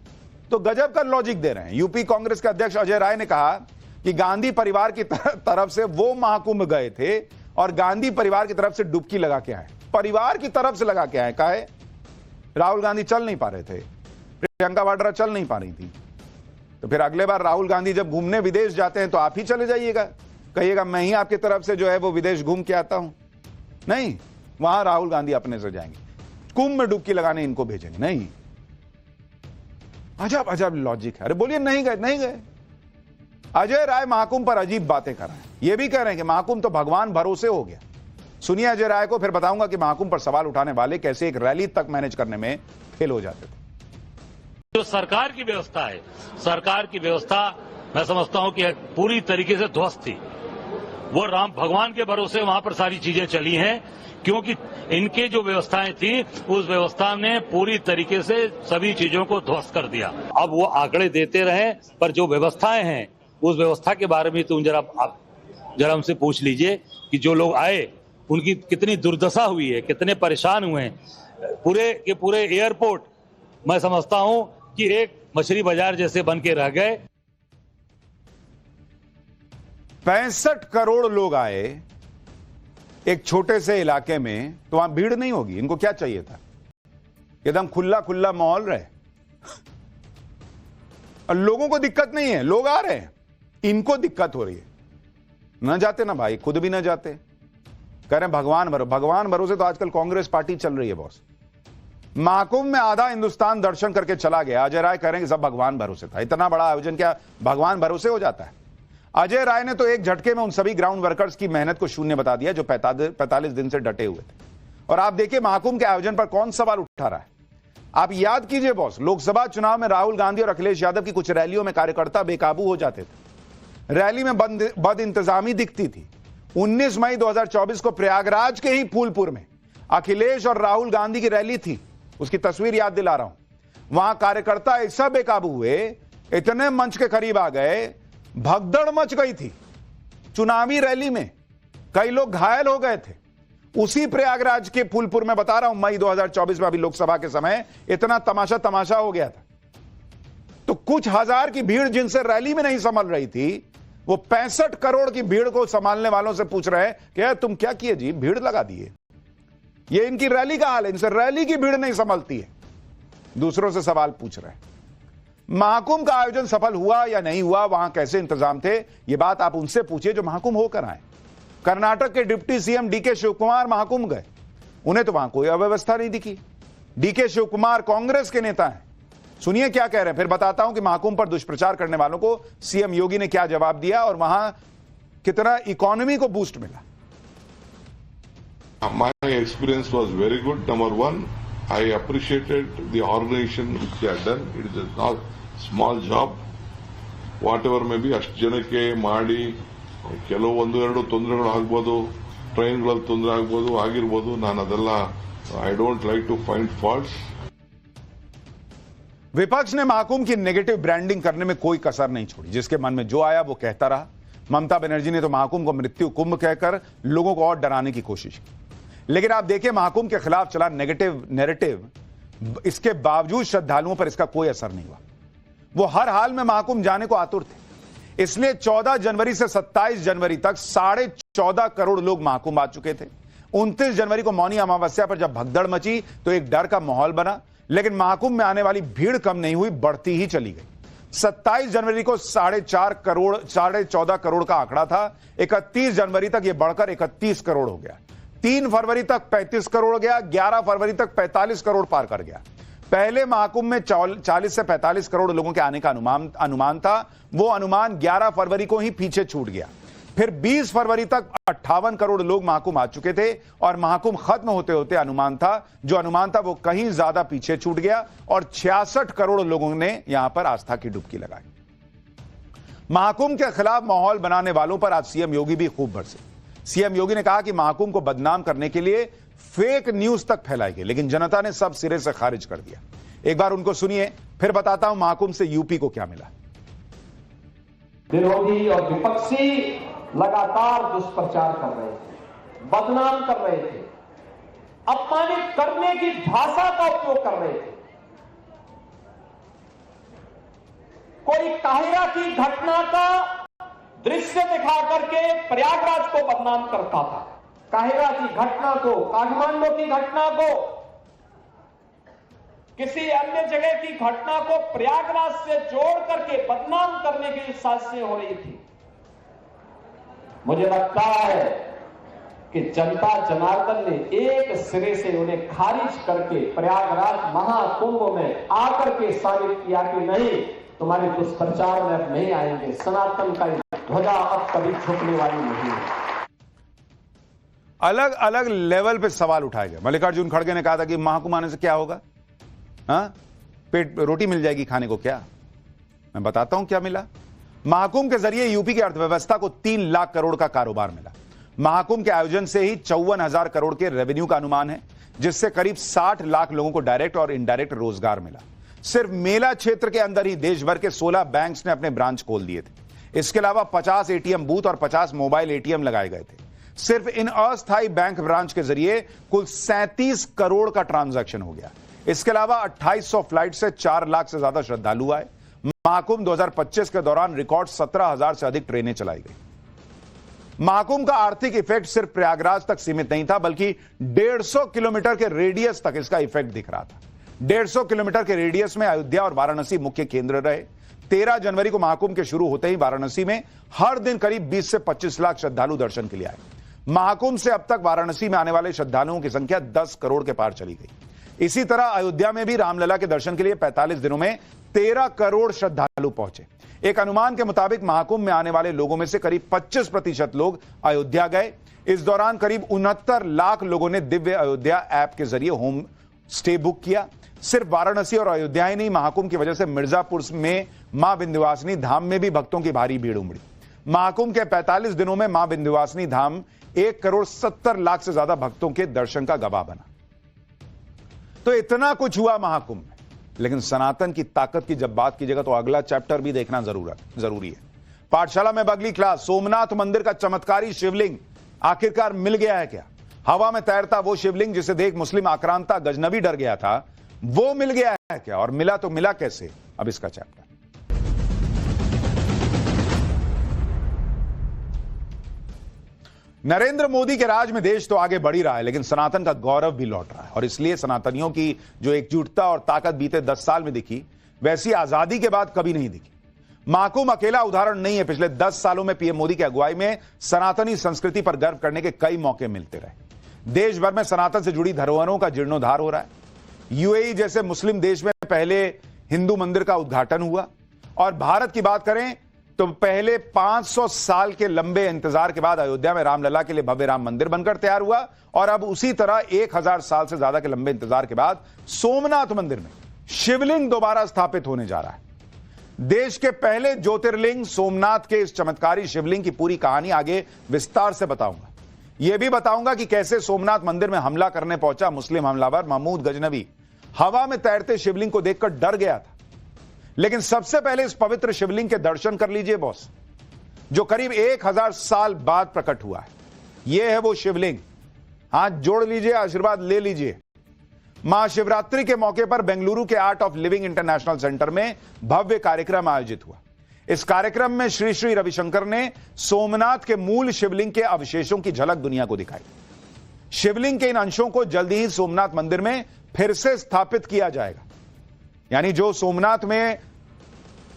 तो गजब का लॉजिक दे रहे हैं। यूपी कांग्रेस के अध्यक्ष अजय राय ने कहा कि गांधी परिवार की तरफ से वो महाकुंभ गए थे और गांधी परिवार की तरफ से डुबकी लगा के आए। परिवार की तरफ से लगा के आए। कहे राहुल गांधी चल नहीं पा रहे थे, प्रियंका वाड्रा चल नहीं पा रही थी। तो फिर अगले बार राहुल गांधी जब घूमने विदेश जाते हैं तो आप ही चले जाइएगा, कहिएगा मैं ही आपकी तरफ से जो है वो विदेश घूम के आता हूं। नहीं, वहां राहुल गांधी अपने से जाएंगे, कुंभ में डुबकी लगाने इनको भेजेंगे नहीं। अजब अजब लॉजिक है। अरे बोलिए नहीं गए, नहीं गए। अजय राय महाकुंभ पर अजीब बातें कर रहे हैं। ये भी कह रहे हैं कि महाकुंभ तो भगवान भरोसे हो गया। सुनिए अजय राय को, फिर बताऊंगा कि महाकुंभ पर सवाल उठाने वाले कैसे एक रैली तक मैनेज करने में फेल हो जाते थे। जो सरकार की व्यवस्था है, सरकार की व्यवस्था मैं समझता हूं कि पूरी तरीके से ध्वस्त थी। वो राम भगवान के भरोसे वहां पर सारी चीजें चली हैं, क्योंकि इनके जो व्यवस्थाएं थी उस व्यवस्था ने पूरी तरीके से सभी चीजों को ध्वस्त कर दिया। अब वो आंकड़े देते रहे, पर जो व्यवस्थाएं हैं उस व्यवस्था के बारे में तुम जरा हमसे पूछ लीजिए कि जो लोग आए उनकी कितनी दुर्दशा हुई है, कितने परेशान हुए हैं। पूरे के पूरे एयरपोर्ट मैं समझता हूं कि एक मछली बाजार जैसे बन के रह गए। 65 करोड़ लोग आए एक छोटे से इलाके में, तो वहां भीड़ नहीं होगी। इनको क्या चाहिए था? एकदम खुला खुला माहौल रहे और लोगों को दिक्कत नहीं है। लोग आ रहे हैं, इनको दिक्कत हो रही है। ना जाते ना भाई, खुद भी ना जाते। कह रहे हैं भगवान भरोसे तो आजकल कांग्रेस पार्टी चल रही है बॉस। महाकुंभ में आधा हिंदुस्तान दर्शन करके चला गया। अजय राय कह रहे हैं कि सब भगवान भरोसे था। इतना बड़ा आयोजन क्या भगवान भरोसे हो जाता है? अजय राय ने तो एक झटके में उन सभी ग्राउंड वर्कर्स की मेहनत को शून्य बता दिया जो 45 दिन से डटे हुए थे। और आप देखिए महाकुंभ के आयोजन पर कौन सवाल उठा रहा है। आप याद कीजिए बॉस, लोकसभा चुनाव में राहुल गांधी और अखिलेश यादव की कुछ रैलियों में कार्यकर्ता बेकाबू हो जाते थे। रैली में बद इंतजामी दिखती थी। 19 मई 2024 को प्रयागराज के ही फूलपुर में अखिलेश और राहुल गांधी की रैली थी। उसकी तस्वीर याद दिला रहा हूं। वहां कार्यकर्ता ऐसा बेकाबू हुए, इतने मंच के करीब आ गए, भगदड़ मच गई थी चुनावी रैली में। कई लोग घायल हो गए थे। उसी प्रयागराज के फूलपुर में बता रहा हूं, मई 2024 में अभी लोकसभा के समय इतना तमाशा हो गया था। तो कुछ हजार की भीड़ जिनसे रैली में नहीं संभल रही थी, वो 65 करोड़ की भीड़ को संभालने वालों से पूछ रहे हैं कि यार तुम क्या किए जी, भीड़ लगा दिए। ये इनकी रैली का हाल है, इनसे रैली की भीड़ नहीं संभलती है। दूसरों से सवाल पूछ रहे हैं। महाकुंभ का आयोजन सफल हुआ या नहीं हुआ, वहां कैसे इंतजाम थे, यह बात आप उनसे पूछिए जो महाकुंभ होकर आए। कर्नाटक के डिप्टी सीएम डीके शिवकुमार महाकुंभ गए, उन्हें तो वहां कोई अव्यवस्था नहीं दिखी। डीके शिवकुमार कांग्रेस के नेता हैं। सुनिए क्या कह रहे हैं, फिर बताता हूं कि महाकुंभ पर दुष्प्रचार करने वालों को सीएम योगी ने क्या जवाब दिया और वहां कितना इकोनॉमी को बूस्ट मिला। My experience was very good. Number one, I appreciated the organization which they had done. It is a not small job. Whatever may be, ಅಷ್ಟು ಜನಕ್ಕೆ ಮಾಡಿ ಕೆಲವು ಒಂದೆರಡು ತೊಂದರೆಗಳು ಆಗ್ಬೋದು, ಟ್ರೈನ್ಗಳಲ್ಲಿ ತೊಂದರೆ ಆಗ್ಬೋದು, ಆಗಿರ್ಬೋದು. ನಾನು ಅದೆಲ್ಲ I don't like to find faults. विपक्ष ने महाकुंभ की नेगेटिव ब्रांडिंग करने में कोई कसर नहीं छोड़ी। जिसके मन में जो आया वो कहता रहा। ममता बनर्जी ने तो महाकुंभ को मृत्यु कुंभ कहकर लोगों को और डराने की कोशिश की। लेकिन आप देखिए, महाकुंभ के खिलाफ चला नेगेटिव नैरेटिव, इसके बावजूद श्रद्धालुओं पर इसका कोई असर नहीं हुआ। वो हर हाल में महाकुंभ जाने को आतुर थे। इसलिए 14 जनवरी से 27 जनवरी तक 14.5 करोड़ लोग महाकुंभ आ चुके थे। 29 जनवरी को मौनी अमावस्या पर जब भगदड़ मची तो एक डर का माहौल बना, लेकिन महाकुंभ में आने वाली भीड़ कम नहीं हुई, बढ़ती ही चली गई। 27 जनवरी को 14.5 करोड़ का आंकड़ा था। 31 जनवरी तक यह बढ़कर 31 करोड़ हो गया। 3 फरवरी तक 35 करोड़ गया। 11 फरवरी तक 45 करोड़ पार कर गया। पहले महाकुंभ में 40 से 45 करोड़ लोगों के आने का अनुमान था। वो अनुमान 11 फरवरी को ही पीछे छूट गया। फिर 20 फरवरी तक 58 करोड़ लोग महाकुंभ आ चुके थे और महाकुंभ खत्म होते होते अनुमान था वो कहीं ज्यादा पीछे छूट गया और 66 करोड़ लोगों ने यहां पर आस्था की डुबकी लगाई। महाकुंभ के खिलाफ माहौल बनाने वालों पर आज सीएम योगी भी खूब बरसे। सीएम योगी ने कहा कि महाकुंभ को बदनाम करने के लिए फेक न्यूज तक फैलाई गई, लेकिन जनता ने सब सिरे से खारिज कर दिया। एक बार उनको सुनिए, फिर बताता हूं महाकुंभ से यूपी को क्या मिला। विरोधी और विपक्षी लगातार दुष्प्रचार कर रहे थे, बदनाम कर रहे थे, अपमानित करने की भाषा का उपयोग कर रहे थे। कोई काहिरा की घटना का दृश्य दिखा करके प्रयागराज को बदनाम करता था। काहिरा की घटना को, काठमांडू की घटना को, किसी अन्य जगह की घटना को प्रयागराज से जोड़ करके बदनाम करने की साजिशें हो रही थी। मुझे लगता है कि जनता जनार्दन ने एक सिरे से उन्हें खारिज करके प्रयागराज महाकुंभ में आकर के साबित किया कि नहीं, तुम्हारे दुष्प्रचार में अब नहीं आएंगे। सनातन का ध्वजा अब कभी झुकने वाली नहीं है। अलग अलग लेवल पे सवाल उठाए गए। मल्लिकार्जुन खड़गे ने कहा था कि महाकुंभ आने से क्या होगा, पेट रोटी मिल जाएगी खाने को। क्या, मैं बताता हूं क्या मिला। महाकुंभ के जरिए यूपी की अर्थव्यवस्था को 3 लाख करोड़ का कारोबार मिला। महाकुंभ के आयोजन से ही 54,000 करोड़ के रेवेन्यू का अनुमान है, जिससे करीब 60 लाख लोगों को डायरेक्ट और इनडायरेक्ट रोजगार मिला। सिर्फ मेला क्षेत्र के अंदर ही देश भर के 16 बैंक्स ने अपने ब्रांच खोल दिए थे। इसके अलावा 50 एटीएम बूथ और 50 मोबाइल एटीएम लगाए गए थे। सिर्फ इन अस्थायी बैंक ब्रांच के जरिए कुल 37 करोड़ का ट्रांजैक्शन हो गया। इसके अलावा 2800 फ्लाइट से 4 लाख से ज्यादा श्रद्धालु आए। महाकुंभ 2025 के दौरान रिकॉर्ड 17,000 से अधिक ट्रेनें चलाई गई। महाकुंभ का आर्थिक इफेक्ट सिर्फ प्रयागराज तक सीमित नहीं था, बल्कि 150 किलोमीटर के रेडियस तक इसका इफेक्ट दिख रहा था। 150 किलोमीटर के रेडियस में अयोध्या और वाराणसी मुख्य केंद्र रहे। 13 जनवरी को महाकुंभ के शुरू होते ही वाराणसी में हर दिन करीब 20 से 25 लाख श्रद्धालु दर्शन के लिए आए। महाकुंभ से अब तक वाराणसी में आने वाले श्रद्धालुओं की संख्या 10 करोड़ के पार चली गई। इसी तरह अयोध्या में भी रामलला के दर्शन के लिए 45 दिनों में 13 करोड़ श्रद्धालु पहुंचे। एक अनुमान के मुताबिक महाकुंभ में आने वाले लोगों में से करीब 25% लोग अयोध्या गए। इस दौरान करीब 69 लाख लोगों ने दिव्य अयोध्या ऐप के जरिए होम स्टे बुक किया। सिर्फ वाराणसी और अयोध्या ही नहीं, महाकुंभ की वजह से मिर्जापुर में मां विंध्यवासिनी धाम में भी भक्तों की भारी भीड़ उमड़ी। महाकुंभ के 45 दिनों में मां विंध्यवासिनी धाम 1 करोड़ 70 लाख से ज्यादा भक्तों के दर्शन का गवाह बना। तो इतना कुछ हुआ महाकुंभ में, लेकिन सनातन की ताकत की जब बात कीजिएगा तो अगला चैप्टर भी देखना जरूरी है। पाठशाला में अगली क्लास, सोमनाथ मंदिर का चमत्कारी शिवलिंग आखिरकार मिल गया है क्या? हवा में तैरता वो शिवलिंग जिसे देख मुस्लिम आक्रांता गजनबी डर गया था, वो मिल गया है क्या? और मिला तो मिला कैसे? अब इसका चैप्टर। नरेंद्र मोदी के राज में देश तो आगे बढ़ ही रहा है, लेकिन सनातन का गौरव भी लौट रहा है। और इसलिए सनातनियों की जो एकजुटता और ताकत बीते 10 साल में दिखी, वैसी आजादी के बाद कभी नहीं दिखी। महाकुंभ अकेला उदाहरण नहीं है। पिछले 10 सालों में पीएम मोदी की अगुवाई में सनातनी संस्कृति पर गर्व करने के कई मौके मिलते रहे। देश भर में सनातन से जुड़ी धरोहरों का जीर्णोद्धार हो रहा है। यूएई जैसे मुस्लिम देश में पहले हिंदू मंदिर का उद्घाटन हुआ। और भारत की बात करें तो पहले 500 साल के लंबे इंतजार के बाद अयोध्या में रामलला के लिए भव्य राम मंदिर बनकर तैयार हुआ और अब उसी तरह 1000 साल से ज्यादा के लंबे इंतजार के बाद सोमनाथ मंदिर में शिवलिंग दोबारा स्थापित होने जा रहा है। देश के पहले ज्योतिर्लिंग सोमनाथ के इस चमत्कारी शिवलिंग की पूरी कहानी आगे विस्तार से बताऊंगा। यह भी बताऊंगा कि कैसे सोमनाथ मंदिर में हमला करने पहुंचा मुस्लिम हमलावर महमूद गजनवी हवा में तैरते शिवलिंग को देखकर डर गया था। लेकिन सबसे पहले इस पवित्र शिवलिंग के दर्शन कर लीजिए बॉस, जो करीब 1000 साल बाद प्रकट हुआ है। यह है वो शिवलिंग, हाथ जोड़ लीजिए, आशीर्वाद ले लीजिए। महाशिवरात्रि के मौके पर बेंगलुरु के art of living international centre में भव्य कार्यक्रम आयोजित हुआ। इस कार्यक्रम में श्री श्री रविशंकर ने सोमनाथ के मूल शिवलिंग के अवशेषों की झलक दुनिया को दिखाई। शिवलिंग के इन अंशों को जल्दी ही सोमनाथ मंदिर में फिर से स्थापित किया जाएगा। यानी जो सोमनाथ में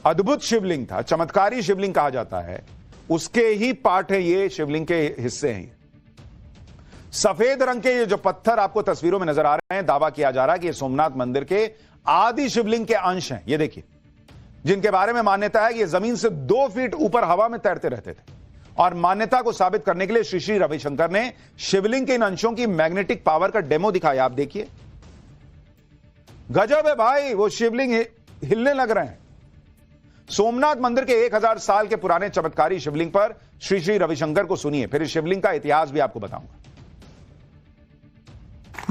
अद्भुत शिवलिंग था, चमत्कारी शिवलिंग कहा जाता है, उसके ही पार्ट है ये, शिवलिंग के हिस्से हैं। सफेद रंग के ये जो पत्थर आपको तस्वीरों में नजर आ रहे हैं, दावा किया जा रहा है कि ये सोमनाथ मंदिर के आदि शिवलिंग के अंश हैं। ये देखिए, जिनके बारे में मान्यता है कि ये जमीन से 2 फीट ऊपर हवा में तैरते रहते थे। और मान्यता को साबित करने के लिए श्री श्री रविशंकर ने शिवलिंग के इन अंशों की मैग्नेटिक पावर का डेमो दिखाया। आप देखिए, गजब है भाई, वो शिवलिंग हिलने लग रहे हैं। सोमनाथ मंदिर के 1000 साल के पुराने चमत्कारी शिवलिंग पर श्री श्री रविशंकर को सुनिए, फिर इस शिवलिंग का इतिहास भी आपको बताऊंगा।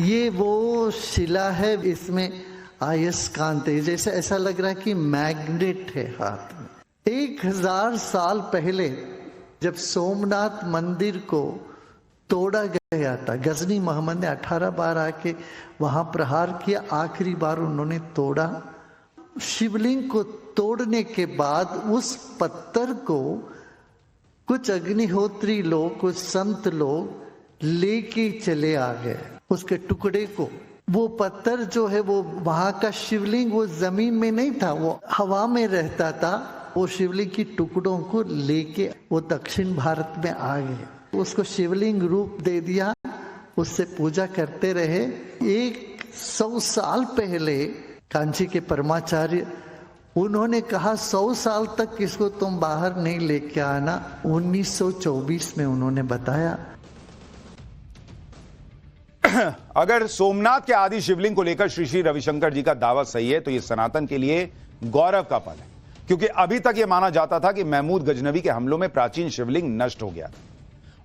ये वो शिला है, इसमें अयस्कांत है, जैसे ऐसा लग रहा है कि मैग्नेट है हाथ में। 1000 साल पहले जब सोमनाथ मंदिर को तोड़ा गया था, गजनी मोहम्मद ने 18 बार आके वहां प्रहार किया, आखिरी बार उन्होंने तोड़ा। शिवलिंग को तोड़ने के बाद उस पत्थर को कुछ अग्निहोत्री लोग, कुछ संत लोग लेके चले आ गए उसके टुकड़े को। वो पत्थर जो है वो वहां का शिवलिंग वो जमीन में नहीं था, वो हवा में रहता था। वो शिवलिंग की टुकड़ों को लेके वो दक्षिण भारत में आ गए, उसको शिवलिंग रूप दे दिया, उससे पूजा करते रहे। 100 साल पहले कांची के परमाचार्य उन्होंने कहा 100 साल तक इसको तुम बाहर नहीं लेके आना। 1924 में उन्होंने बताया। अगर सोमनाथ के आदि शिवलिंग को लेकर श्री श्री रविशंकर जी का दावा सही है तो यह सनातन के लिए गौरव का पल है, क्योंकि अभी तक यह माना जाता था कि महमूद गजनवी के हमलों में प्राचीन शिवलिंग नष्ट हो गया था।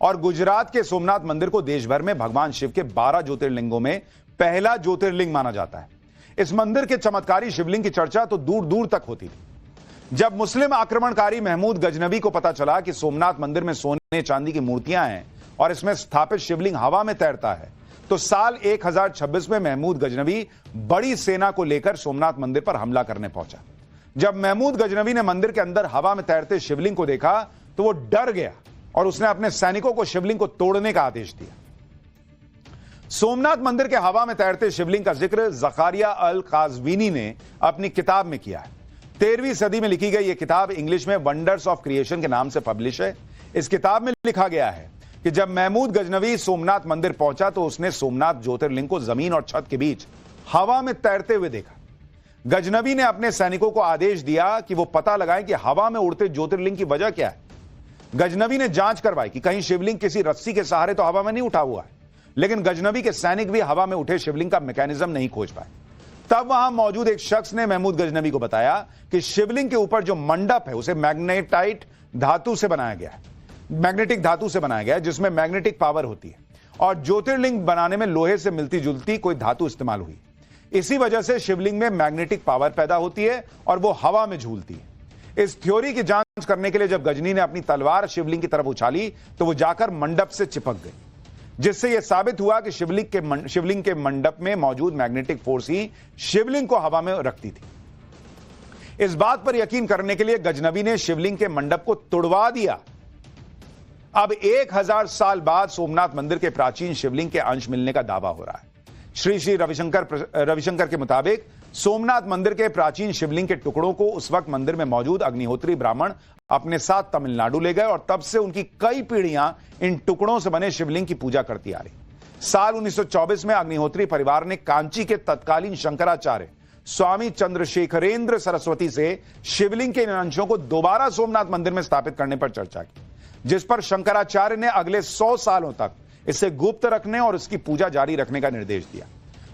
और गुजरात के सोमनाथ मंदिर को देश भर में भगवान शिव के 12 ज्योतिर्लिंगों में पहला ज्योतिर्लिंग माना जाता है। इस मंदिर के चमत्कारी शिवलिंग की चर्चा तो दूर दूर तक होती थी। जब मुस्लिम आक्रमणकारी महमूद गजनवी को पता चला कि सोमनाथ मंदिर में सोने चांदी की मूर्तियां हैं और इसमें स्थापित शिवलिंग हवा में तैरता है, तो साल 1026 में महमूद गजनवी बड़ी सेना को लेकर सोमनाथ मंदिर पर हमला करने पहुंचा। जब महमूद गजनवी ने मंदिर के अंदर हवा में तैरते शिवलिंग को देखा तो वो डर गया और उसने अपने सैनिकों को शिवलिंग को तोड़ने का आदेश दिया। सोमनाथ मंदिर के हवा में तैरते शिवलिंग का जिक्र ज़कारिया अल काज़वीनी ने अपनी किताब में किया है। 13वीं सदी में लिखी गई यह किताब इंग्लिश में वंडर्स ऑफ क्रिएशन के नाम से पब्लिश है। इस किताब में लिखा गया है कि जब महमूद गजनवी सोमनाथ मंदिर पहुंचा तो उसने सोमनाथ ज्योतिर्लिंग को जमीन और छत के बीच हवा में तैरते हुए देखा। गजनवी ने अपने सैनिकों को आदेश दिया कि वो पता लगाएं कि हवा में उड़ते ज्योतिर्लिंग की वजह क्या है। गजनवी ने जांच करवाई कि कहीं शिवलिंग किसी रस्सी के सहारे तो हवा में नहीं उठा हुआ है, लेकिन गजनवी के सैनिक भी हवा में उठे शिवलिंग का मैकेनिज्म नहीं खोज पाए। तब वहां मौजूद एक शख्स ने महमूद गजनवी को बताया कि शिवलिंग के ऊपर जो मंडप है उसे मैग्नेटाइट धातु से बनाया गया है, मैग्नेटिक धातु से बनाया गया है, जिसमें मैग्नेटिक पावर होती है, और ज्योतिर्लिंग बनाने में लोहे से मिलती जुलती कोई धातु इस्तेमाल हुई। इसी वजह से शिवलिंग में मैग्नेटिक पावर पैदा होती है और वो हवा में झूलती है। इस थ्योरी की जांच करने के लिए जब गजनी ने अपनी तलवार शिवलिंग की तरफ उछाली तो वो जाकर मंडप से चिपक गई, जिससे यह साबित हुआ कि शिवलिंग के मंडप में मौजूद मैग्नेटिक फोर्स ही शिवलिंग को हवा में रखती थी। इस बात पर यकीन करने के लिए गजनवी ने शिवलिंग के मंडप को तुड़वा दिया। अब 1000 साल बाद सोमनाथ मंदिर के प्राचीन शिवलिंग के अंश मिलने का दावा हो रहा है। श्री श्री रविशंकर के मुताबिक सोमनाथ मंदिर के प्राचीन शिवलिंग के टुकड़ों को उस वक्त मंदिर में मौजूद अग्निहोत्री ब्राह्मण अपने साथ तमिलनाडु ले गए और तब से उनकी कई पीढ़ियां इन टुकड़ों से बने शिवलिंग की पूजा करती आ रही। साल 1924 में अग्निहोत्री परिवार ने कांची के तत्कालीन शंकराचार्य स्वामी चंद्रशेखरेंद्र सरस्वती से शिवलिंग के इन अंशों को दोबारा सोमनाथ मंदिर में स्थापित करने पर चर्चा की, जिस पर शंकराचार्य ने अगले 100 सालों तक इसे गुप्त रखने और इसकी पूजा जारी रखने का निर्देश दिया।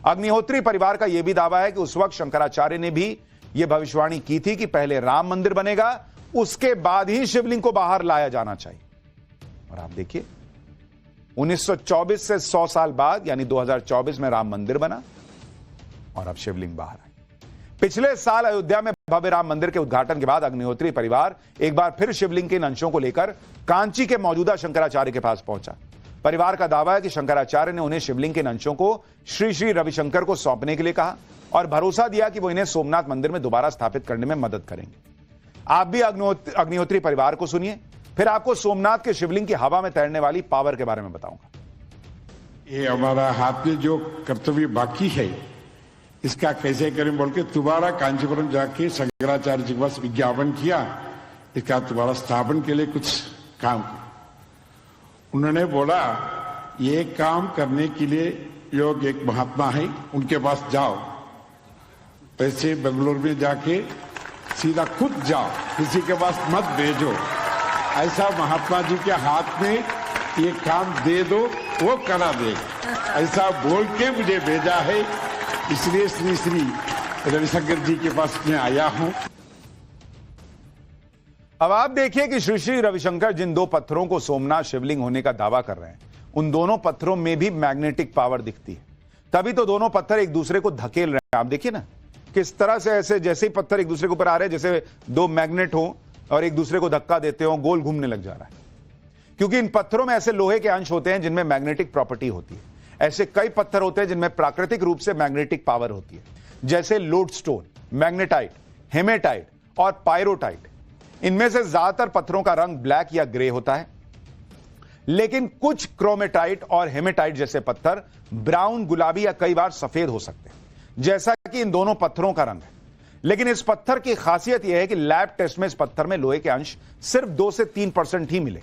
अग्निहोत्री परिवार का यह भी दावा है कि उस वक्त शंकराचार्य ने भी यह भविष्यवाणी की थी कि पहले राम मंदिर बनेगा, उसके बाद ही शिवलिंग को बाहर लाया जाना चाहिए। और आप देखिए 1924 से 100 साल बाद यानी 2024 में राम मंदिर बना और अब शिवलिंग बाहर आई। पिछले साल अयोध्या में भव्य राम मंदिर के उद्घाटन के बाद अग्निहोत्री परिवार एक बार फिर शिवलिंग के इन अंशों को लेकर कांची के मौजूदा शंकराचार्य के पास पहुंचा। परिवार का दावा है कि शंकराचार्य ने उन्हें शिवलिंग के इन अंशों को श्री श्री रविशंकर को सौंपने के लिए कहा और भरोसा दिया कि वो इन्हें सोमनाथ मंदिर में दोबारा स्थापित करने में मदद करेंगे। आप भी अग्निहोत्री परिवार को सुनिए, फिर आपको सोमनाथ के शिवलिंग की हवा में तैरने वाली पावर के बारे में बताऊंगा। ये हमारा हाथ में जो कर्तव्य बाकी है इसका कैसे करें बोल के दोबारा कांचीपुरम जाके शंकराचार्य जी के पास विज्ञापन किया, इसका दोबारा स्थापन के लिए कुछ काम किया। उन्होंने बोला ये काम करने के लिए योग एक महात्मा है, उनके पास जाओ, पैसे बेंगलोर में जाके सीधा खुद जाओ, किसी के पास मत भेजो, ऐसा महात्मा जी के हाथ में ये काम दे दो, वो करा देगा, ऐसा बोल के मुझे भेजा है। इसलिए श्री श्री रविशंकर जी के पास मैं आया हूं। अब आप देखिए कि श्री श्री रविशंकर जिन दो पत्थरों को सोमनाथ शिवलिंग होने का दावा कर रहे हैं, उन दोनों पत्थरों में भी मैग्नेटिक पावर दिखती है, तभी तो दोनों पत्थर एक दूसरे को धकेल रहे हैं। आप देखिए ना किस तरह से ऐसे जैसे ही पत्थर एक दूसरे के ऊपर आ रहे हैं, जैसे दो मैग्नेट हो और एक दूसरे को धक्का देते हो, गोल घूमने लग जा रहा है, क्योंकि इन पत्थरों में ऐसे लोहे के अंश होते हैं जिनमें मैग्नेटिक प्रॉपर्टी होती है। ऐसे कई पत्थर होते हैं जिनमें प्राकृतिक रूप से मैग्नेटिक पावर होती है, जैसे लोडस्टोन, मैग्नेटाइट, हेमेटाइट और पायरोटाइट। इनमें से ज्यादातर पत्थरों का रंग ब्लैक या ग्रे होता है, लेकिन कुछ क्रोमेटाइट और हेमेटाइट जैसे पत्थर ब्राउन, गुलाबी या कई बार सफेद हो सकते हैं, जैसा कि इन दोनों पत्थरों का रंग है। लेकिन इस पत्थर की खासियत यह है कि लैब टेस्ट में इस पत्थर में लोहे के अंश सिर्फ 2 से 3% ही मिले,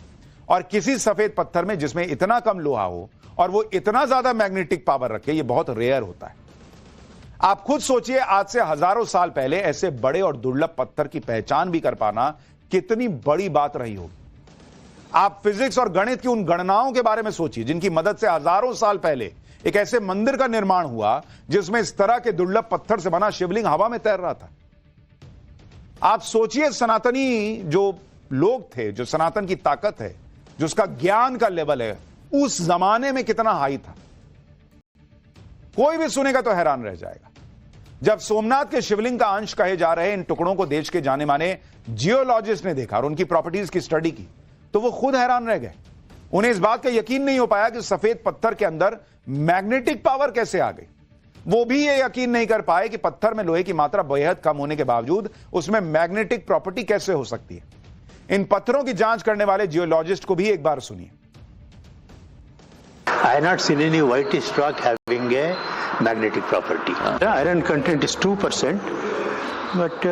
और किसी सफेद पत्थर में जिसमें इतना कम लोहा हो और वो इतना ज्यादा मैग्नेटिक पावर रखे, ये बहुत रेयर होता है। आप खुद सोचिए, आज से हजारों साल पहले ऐसे बड़े और दुर्लभ पत्थर की पहचान भी कर पाना कितनी बड़ी बात रही होगी। आप फिजिक्स और गणित की उन गणनाओं के बारे में सोचिए जिनकी मदद से हजारों साल पहले एक ऐसे मंदिर का निर्माण हुआ जिसमें इस तरह के दुर्लभ पत्थर से बना शिवलिंग हवा में तैर रहा था। आप सोचिए, सनातनी जो लोग थे, जो सनातन की ताकत है, जो उसका ज्ञान का लेवल है, उस जमाने में कितना हाई था। कोई भी सुनेगा तो हैरान रह जाएगा। जब सोमनाथ के शिवलिंग का अंश कहे जा रहे इन टुकड़ों को देश के जाने माने जियोलॉजिस्ट ने देखा और उनकी प्रॉपर्टीज की स्टडी की, तो वो खुद हैरान रह गए। उन्हें इस बात का यकीन नहीं हो पाया कि सफेद पत्थर के अंदर मैग्नेटिक पावर कैसे आ गई। वो भी ये यकीन नहीं कर पाए कि पत्थर में लोहे की मात्रा बेहद कम होने के बावजूद उसमें मैग्नेटिक प्रॉपर्टी कैसे हो सकती है। इन पत्थरों की जांच करने वाले जियोलॉजिस्ट को भी एक बार सुनिए। I have not seen any whitish rock having a magnetic property. Iron content is 2%, but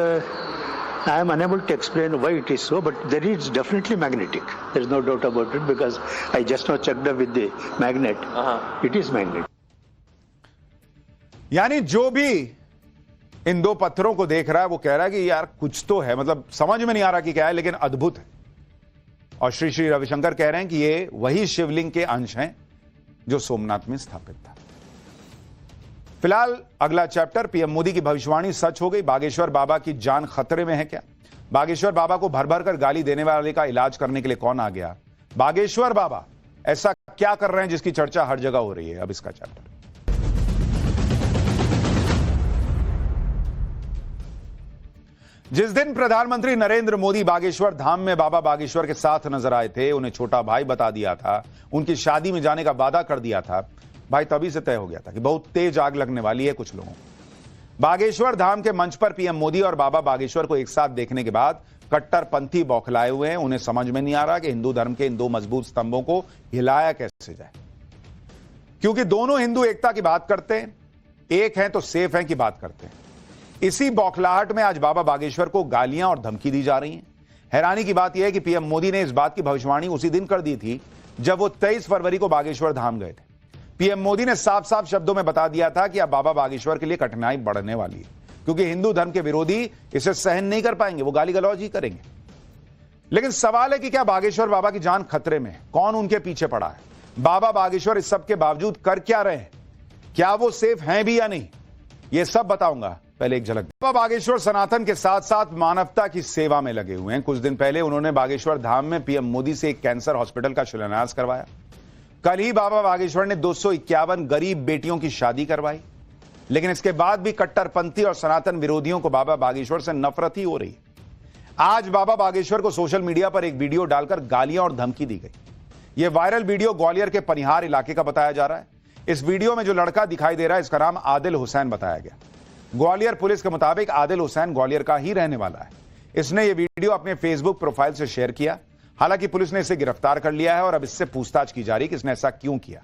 I am unable to explain why it is so, but there is definitely magnetic. There is no doubt about it because I just now checked up with the magnet. It is magnetic. यानी जो भी इन दो पत्थरों को देख रहा है वो कह रहा है कि यार कुछ तो है, मतलब समझ में नहीं आ रहा कि क्या है, लेकिन अद्भुत है। और श्री श्री रविशंकर कह रहे हैं कि ये वही शिवलिंग के अंश हैं जो सोमनाथ में स्थापित था। फिलहाल अगला चैप्टर, पीएम मोदी की भविष्यवाणी सच हो गई। बागेश्वर बाबा की जान खतरे में है क्या? बागेश्वर बाबा को भर भर कर गाली देने वाले का इलाज करने के लिए कौन आ गया? बागेश्वर बाबा ऐसा क्या कर रहे हैं जिसकी चर्चा हर जगह हो रही है? अब इसका चैप्टर। जिस दिन प्रधानमंत्री नरेंद्र मोदी बागेश्वर धाम में बाबा बागेश्वर के साथ नजर आए थे, उन्हें छोटा भाई बता दिया था, उनकी शादी में जाने का वादा कर दिया था, भाई तभी से तय हो गया था कि बहुत तेज आग लगने वाली है कुछ लोगों को। बागेश्वर धाम के मंच पर पीएम मोदी और बाबा बागेश्वर को एक साथ देखने के बाद कट्टरपंथी बौखलाए हुए हैं। उन्हें समझ में नहीं आ रहा कि हिंदू धर्म के इन दो मजबूत स्तंभों को हिलाया कैसे जाए, क्योंकि दोनों हिंदू एकता की बात करते हैं, एक हैं तो सेफ हैं की बात करते हैं। इसी बौखलाहट में आज बाबा बागेश्वर को गालियां और धमकी दी जा रही हैं। हैरानी की बात यह है कि पीएम मोदी ने इस बात की भविष्यवाणी उसी दिन कर दी थी जब वो 23 फरवरी को बागेश्वर धाम गए थे। पीएम मोदी ने साफ साफ शब्दों में बता दिया था कि अब बाबा बागेश्वर के लिए कठिनाई बढ़ने वाली है, क्योंकि हिंदू धर्म के विरोधी इसे सहन नहीं कर पाएंगे, वो गाली गलौज ही करेंगे। लेकिन सवाल है कि क्या बागेश्वर बाबा की जान खतरे में है? कौन उनके पीछे पड़ा है? बाबा बागेश्वर इस सब के बावजूद कर क्या रहे हैं? क्या वो सेफ हैं भी या नहीं? ये सब बताऊंगा, पहले एक झलक। बाबा बागेश्वर सनातन के साथ साथ मानवता की सेवा में लगे हुए हैं। कुछ दिन पहले उन्होंने बागेश्वर धाम में पीएम मोदी से एक कैंसर हॉस्पिटल का शिलान्यास करवाया। कल ही बाबा बागेश्वर ने 251 गरीब बेटियों की शादी करवाई। लेकिन इसके बाद भी कट्टरपंथी और सनातन विरोधियों को बाबा बागेश्वर से नफरत ही हो रही है। आज बाबा बागेश्वर को सोशल मीडिया पर एक वीडियो डालकर गालियां और धमकी दी गई। यह वायरल वीडियो ग्वालियर के पनिहार इलाके का बताया जा रहा है। इस वीडियो में जो लड़का दिखाई दे रहा है, इसका नाम आदिल हुसैन बताया गया। ग्वालियर पुलिस के मुताबिक आदिल हुसैन ग्वालियर का ही रहने वाला है। इसने यह वीडियो अपने फेसबुक प्रोफाइल से शेयर किया। हालांकि पुलिस ने इसे गिरफ्तार कर लिया है और अब इससे पूछताछ की जा रही कि इसने ऐसा क्यों किया।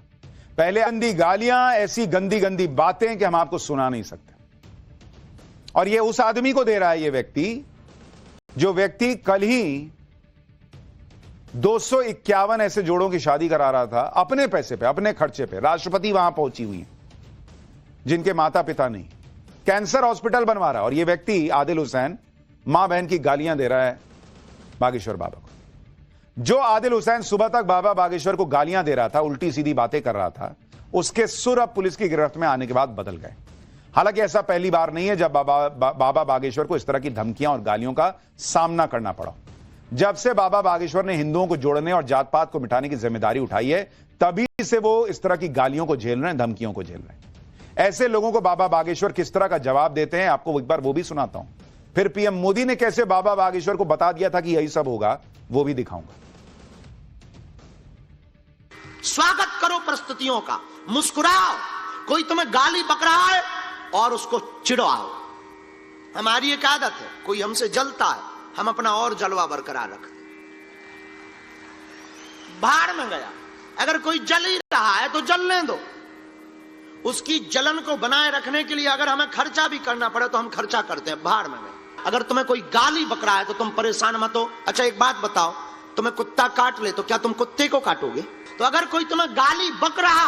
पहले गंदी गालियां, ऐसी गंदी गंदी बातें कि हम आपको सुना नहीं सकते। और यह उस आदमी को दे रहा है, यह व्यक्ति, जो व्यक्ति कल ही 251 ऐसे जोड़ों की शादी करा रहा था अपने पैसे पे, अपने खर्चे पे। राष्ट्रपति वहां पहुंची हुई है जिनके माता पिता नहीं। कैंसर हॉस्पिटल बनवा रहा है और यह व्यक्ति आदिल हुसैन मां बहन की गालियां दे रहा है बागेश्वर बाबा को। जो आदिल हुसैन सुबह तक बाबा बागेश्वर को गालियां दे रहा था, उल्टी सीधी बातें कर रहा था, उसके सुर अब पुलिस की गिरफ्त में आने के बाद बदल गए। हालांकि ऐसा पहली बार नहीं है जब बाबा बागेश्वर को इस तरह की धमकियां और गालियों का सामना करना पड़ा। जब से बाबा बागेश्वर ने हिंदुओं को जोड़ने और जात पात को मिटाने की जिम्मेदारी उठाई है, तभी से वो इस तरह की गालियों को झेल रहे हैं, धमकियों को झेल रहे हैं। ऐसे लोगों को बाबा बागेश्वर किस तरह का जवाब देते हैं, आपको एक बार वो भी सुनाता हूं। फिर पीएम मोदी ने कैसे बाबा बागेश्वर को बता दिया था कि यही सब होगा, वो भी दिखाऊंगा। स्वागत करो परिस्थितियों का, मुस्कुराओ। कोई तुम्हें गाली बक रहा है और उसको चिढ़ाओ। हमारी एक आदत है, कोई हमसे जलता है, हम अपना और जलवा बरकरार रखते। भाड़ में गया, अगर कोई जल ही रहा है तो जलने दो। उसकी जलन को बनाए रखने के लिए अगर हमें खर्चा भी करना पड़े तो हम खर्चा करते हैं। भाड़ में गए। अगर तुम्हें कोई गाली बक रहा है तो तुम परेशान मत हो। अच्छा एक बात बताओ, तुम्हें कुत्ता काट ले तो क्या तुम कुत्ते को काटोगे? तो अगर कोई तुम्हें गाली बक रहा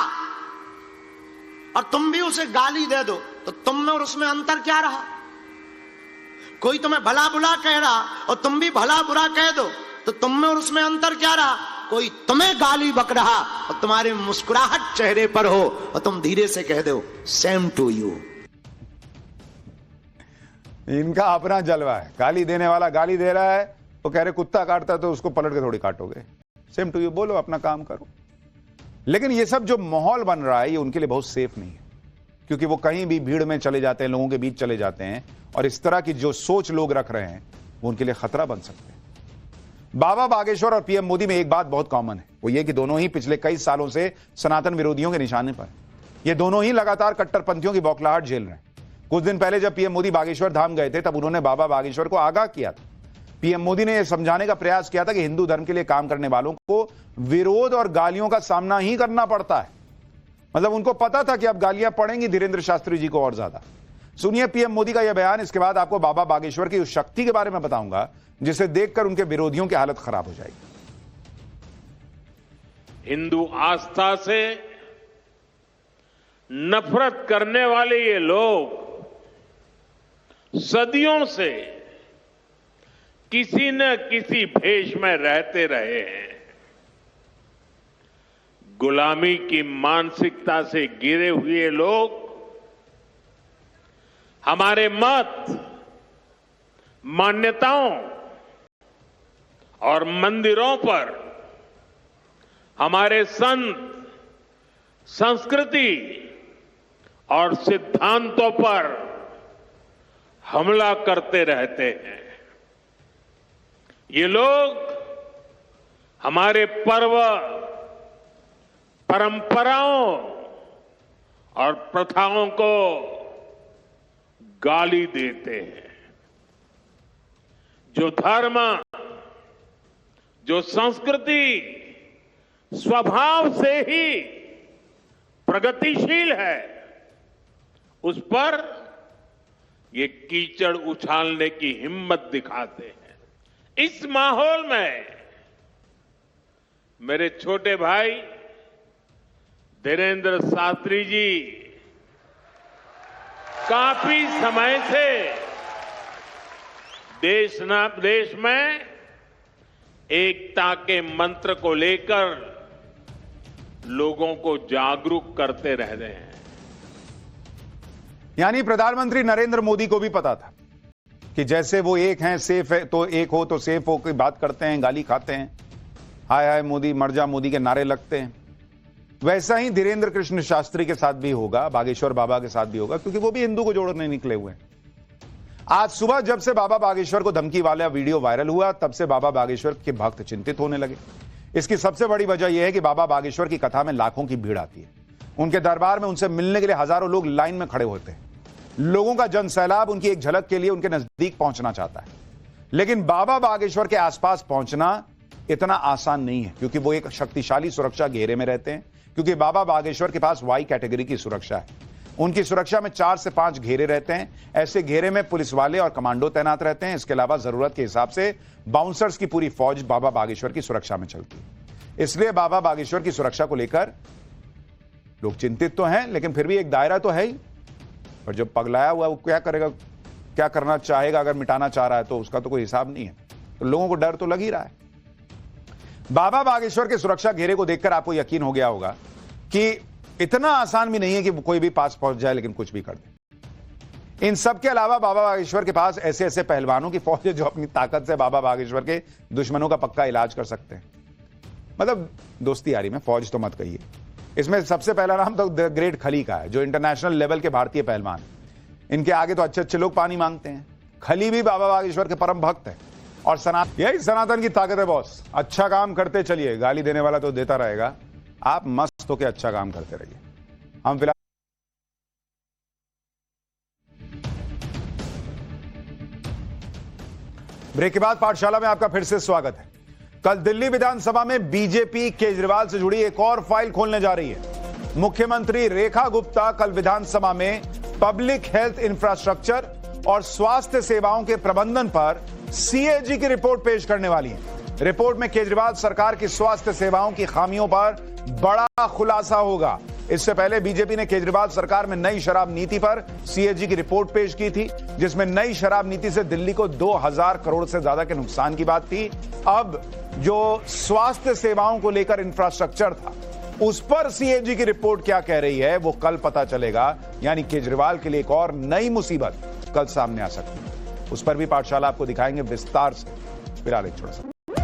और तुम भी उसे गाली दे दो तो तुम में और उसमें अंतर क्या रहा? कोई तुम्हें भला बुरा कह रहा और तुम भी भला बुरा कह दो तो तुम में और उसमें अंतर क्या रहा? कोई तुम्हें गाली बक रहा और तुम्हारे मुस्कुराहट चेहरे पर हो और तुम धीरे से कह दो सेम टू यू। इनका अपना जलवा है। गाली देने वाला गाली दे रहा है, तो कह रहे कुत्ता काटता है तो उसको पलट के थोड़ी काटोगे। सेम टू यू बोलो, अपना काम करो। लेकिन ये सब जो माहौल बन रहा है, ये उनके लिए बहुत सेफ नहीं है, क्योंकि वो कहीं भी भीड़ में चले जाते हैं, लोगों के बीच चले जाते हैं, और इस तरह की जो सोच लोग रख रहे हैं वो उनके लिए खतरा बन सकते हैं। बाबा बागेश्वर और पीएम मोदी में एक बात बहुत कॉमन है, वो ये कि दोनों ही पिछले कई सालों से सनातन विरोधियों के निशाने पर। ये दोनों ही लगातार कट्टरपंथियों की बौखलाहट झेल रहे हैं। कुछ दिन पहले जब पीएम मोदी बागेश्वर धाम गए थे, तब उन्होंने बाबा बागेश्वर को आगाह किया था। पीएम मोदी ने यह समझाने का प्रयास किया था कि हिंदू धर्म के लिए काम करने वालों को विरोध और गालियों का सामना ही करना पड़ता है। मतलब उनको पता था कि अब गालियां पड़ेंगी धीरेन्द्र शास्त्री जी को और ज्यादा। सुनिए पीएम मोदी का यह बयान, इसके बाद आपको बाबा बागेश्वर की उस शक्ति के बारे में बताऊंगा जिसे देखकर उनके विरोधियों की हालत खराब हो जाएगी। हिंदू आस्था से नफरत करने वाले ये लोग सदियों से किसी न किसी भेष में रहते रहे हैं। गुलामी की मानसिकता से घिरे हुए लोग हमारे मत, मान्यताओं और मंदिरों पर, हमारे संत, संस्कृति और सिद्धांतों पर हमला करते रहते हैं। ये लोग हमारे पर्व, परंपराओं और प्रथाओं को गाली देते हैं। जो धर्म, जो संस्कृति स्वभाव से ही प्रगतिशील है, उस पर ये कीचड़ उछालने की हिम्मत दिखाते हैं। इस माहौल में मेरे छोटे भाई धीरेन्द्र शास्त्री जी काफी समय से देश में एकता के मंत्र को लेकर लोगों को जागरूक करते रह रहे हैं। यानी प्रधानमंत्री नरेंद्र मोदी को भी पता था कि जैसे वो एक हैं, सेफ है तो एक हो तो सेफ हो की बात करते हैं, गाली खाते हैं, हाय हाय मोदी, मर जा मोदी के नारे लगते हैं, वैसा ही धीरेन्द्र कृष्ण शास्त्री के साथ भी होगा, बागेश्वर बाबा के साथ भी होगा, क्योंकि वो भी हिंदू को जोड़ने निकले हुए हैं। आज सुबह जब से बाबा बागेश्वर को धमकी वाला वीडियो वायरल हुआ, तब से बाबा बागेश्वर के भक्त चिंतित होने लगे। इसकी सबसे बड़ी वजह यह है कि बाबा बागेश्वर की कथा में लाखों की भीड़ आती है। उनके दरबार में उनसे मिलने के लिए हजारों लोग लाइन में खड़े होते हैं। लोगों का जनसैलाब उनकी एक झलक के लिए उनके नजदीक पहुंचना चाहता है, लेकिन बाबा बागेश्वर के आसपास पहुंचना इतना आसान नहीं है, क्योंकि वो एक शक्तिशाली सुरक्षा घेरे में रहते हैं। क्योंकि बाबा बागेश्वर के पास वाई कैटेगरी की सुरक्षा है। उनकी सुरक्षा में 4 से 5 घेरे रहते हैं। ऐसे घेरे में पुलिस वाले और कमांडो तैनात रहते हैं। इसके अलावा जरूरत के हिसाब से बाउंसर्स की पूरी फौज बाबा बागेश्वर की सुरक्षा में चलती है। इसलिए बाबा बागेश्वर की सुरक्षा को लेकर लोग चिंतित तो हैं, लेकिन फिर भी एक दायरा तो है ही। पर जब पगलाया हुआ वो क्या करेगा, क्या करना चाहेगा, अगर मिटाना चाह रहा है तो उसका तो कोई हिसाब नहीं है। तो लोगों को डर तो लग ही रहा है। बाबा बागेश्वर के सुरक्षा घेरे को देखकर आपको यकीन हो गया होगा कि इतना आसान भी नहीं है कि कोई भी पास पहुंच जाए लेकिन कुछ भी कर दे। इन सब के अलावा बाबा बागेश्वर के पास ऐसे ऐसे पहलवानों की फौज है जो अपनी ताकत से बाबा बागेश्वर के दुश्मनों का पक्का इलाज कर सकते हैं। मतलब दोस्ती यारी में फौज तो मत कहिए। इसमें सबसे पहला नाम तो द ग्रेट खली का है, जो इंटरनेशनल लेवल के भारतीय पहलवान। इनके आगे तो अच्छे अच्छे लोग पानी मांगते हैं। खली भी बाबा बागेश्वर के परम भक्त है। और यही सनातन की ताकत है बॉस। अच्छा काम करते चलिए, गाली देने वाला तो देता रहेगा, आप मस्त होकर अच्छा काम करते रहिए। हम फिलहाल ब्रेक के बाद पाठशाला में आपका फिर से स्वागत है। कल दिल्ली विधानसभा में बीजेपी केजरीवाल से जुड़ी एक और फाइल खोलने जा रही है। मुख्यमंत्री रेखा गुप्ता कल विधानसभा में पब्लिक हेल्थ इंफ्रास्ट्रक्चर और स्वास्थ्य सेवाओं के प्रबंधन पर सीएजी की रिपोर्ट पेश करने वाली है। रिपोर्ट में केजरीवाल सरकार की स्वास्थ्य सेवाओं की खामियों पर बड़ा खुलासा होगा। इससे पहले बीजेपी ने केजरीवाल सरकार में नई शराब नीति पर सीएजी की रिपोर्ट पेश की थी, जिसमें नई शराब नीति से दिल्ली को 2000 करोड़ से ज्यादा के नुकसान की बात थी। अब जो स्वास्थ्य सेवाओं को लेकर इंफ्रास्ट्रक्चर था, उस पर सीएजी की रिपोर्ट क्या कह रही है वो कल पता चलेगा। यानी केजरीवाल के लिए एक और नई मुसीबत कल सामने आ सकती है। उस पर भी पाठशाला आपको दिखाएंगे विस्तार से। फिलहाल एक छोटा सा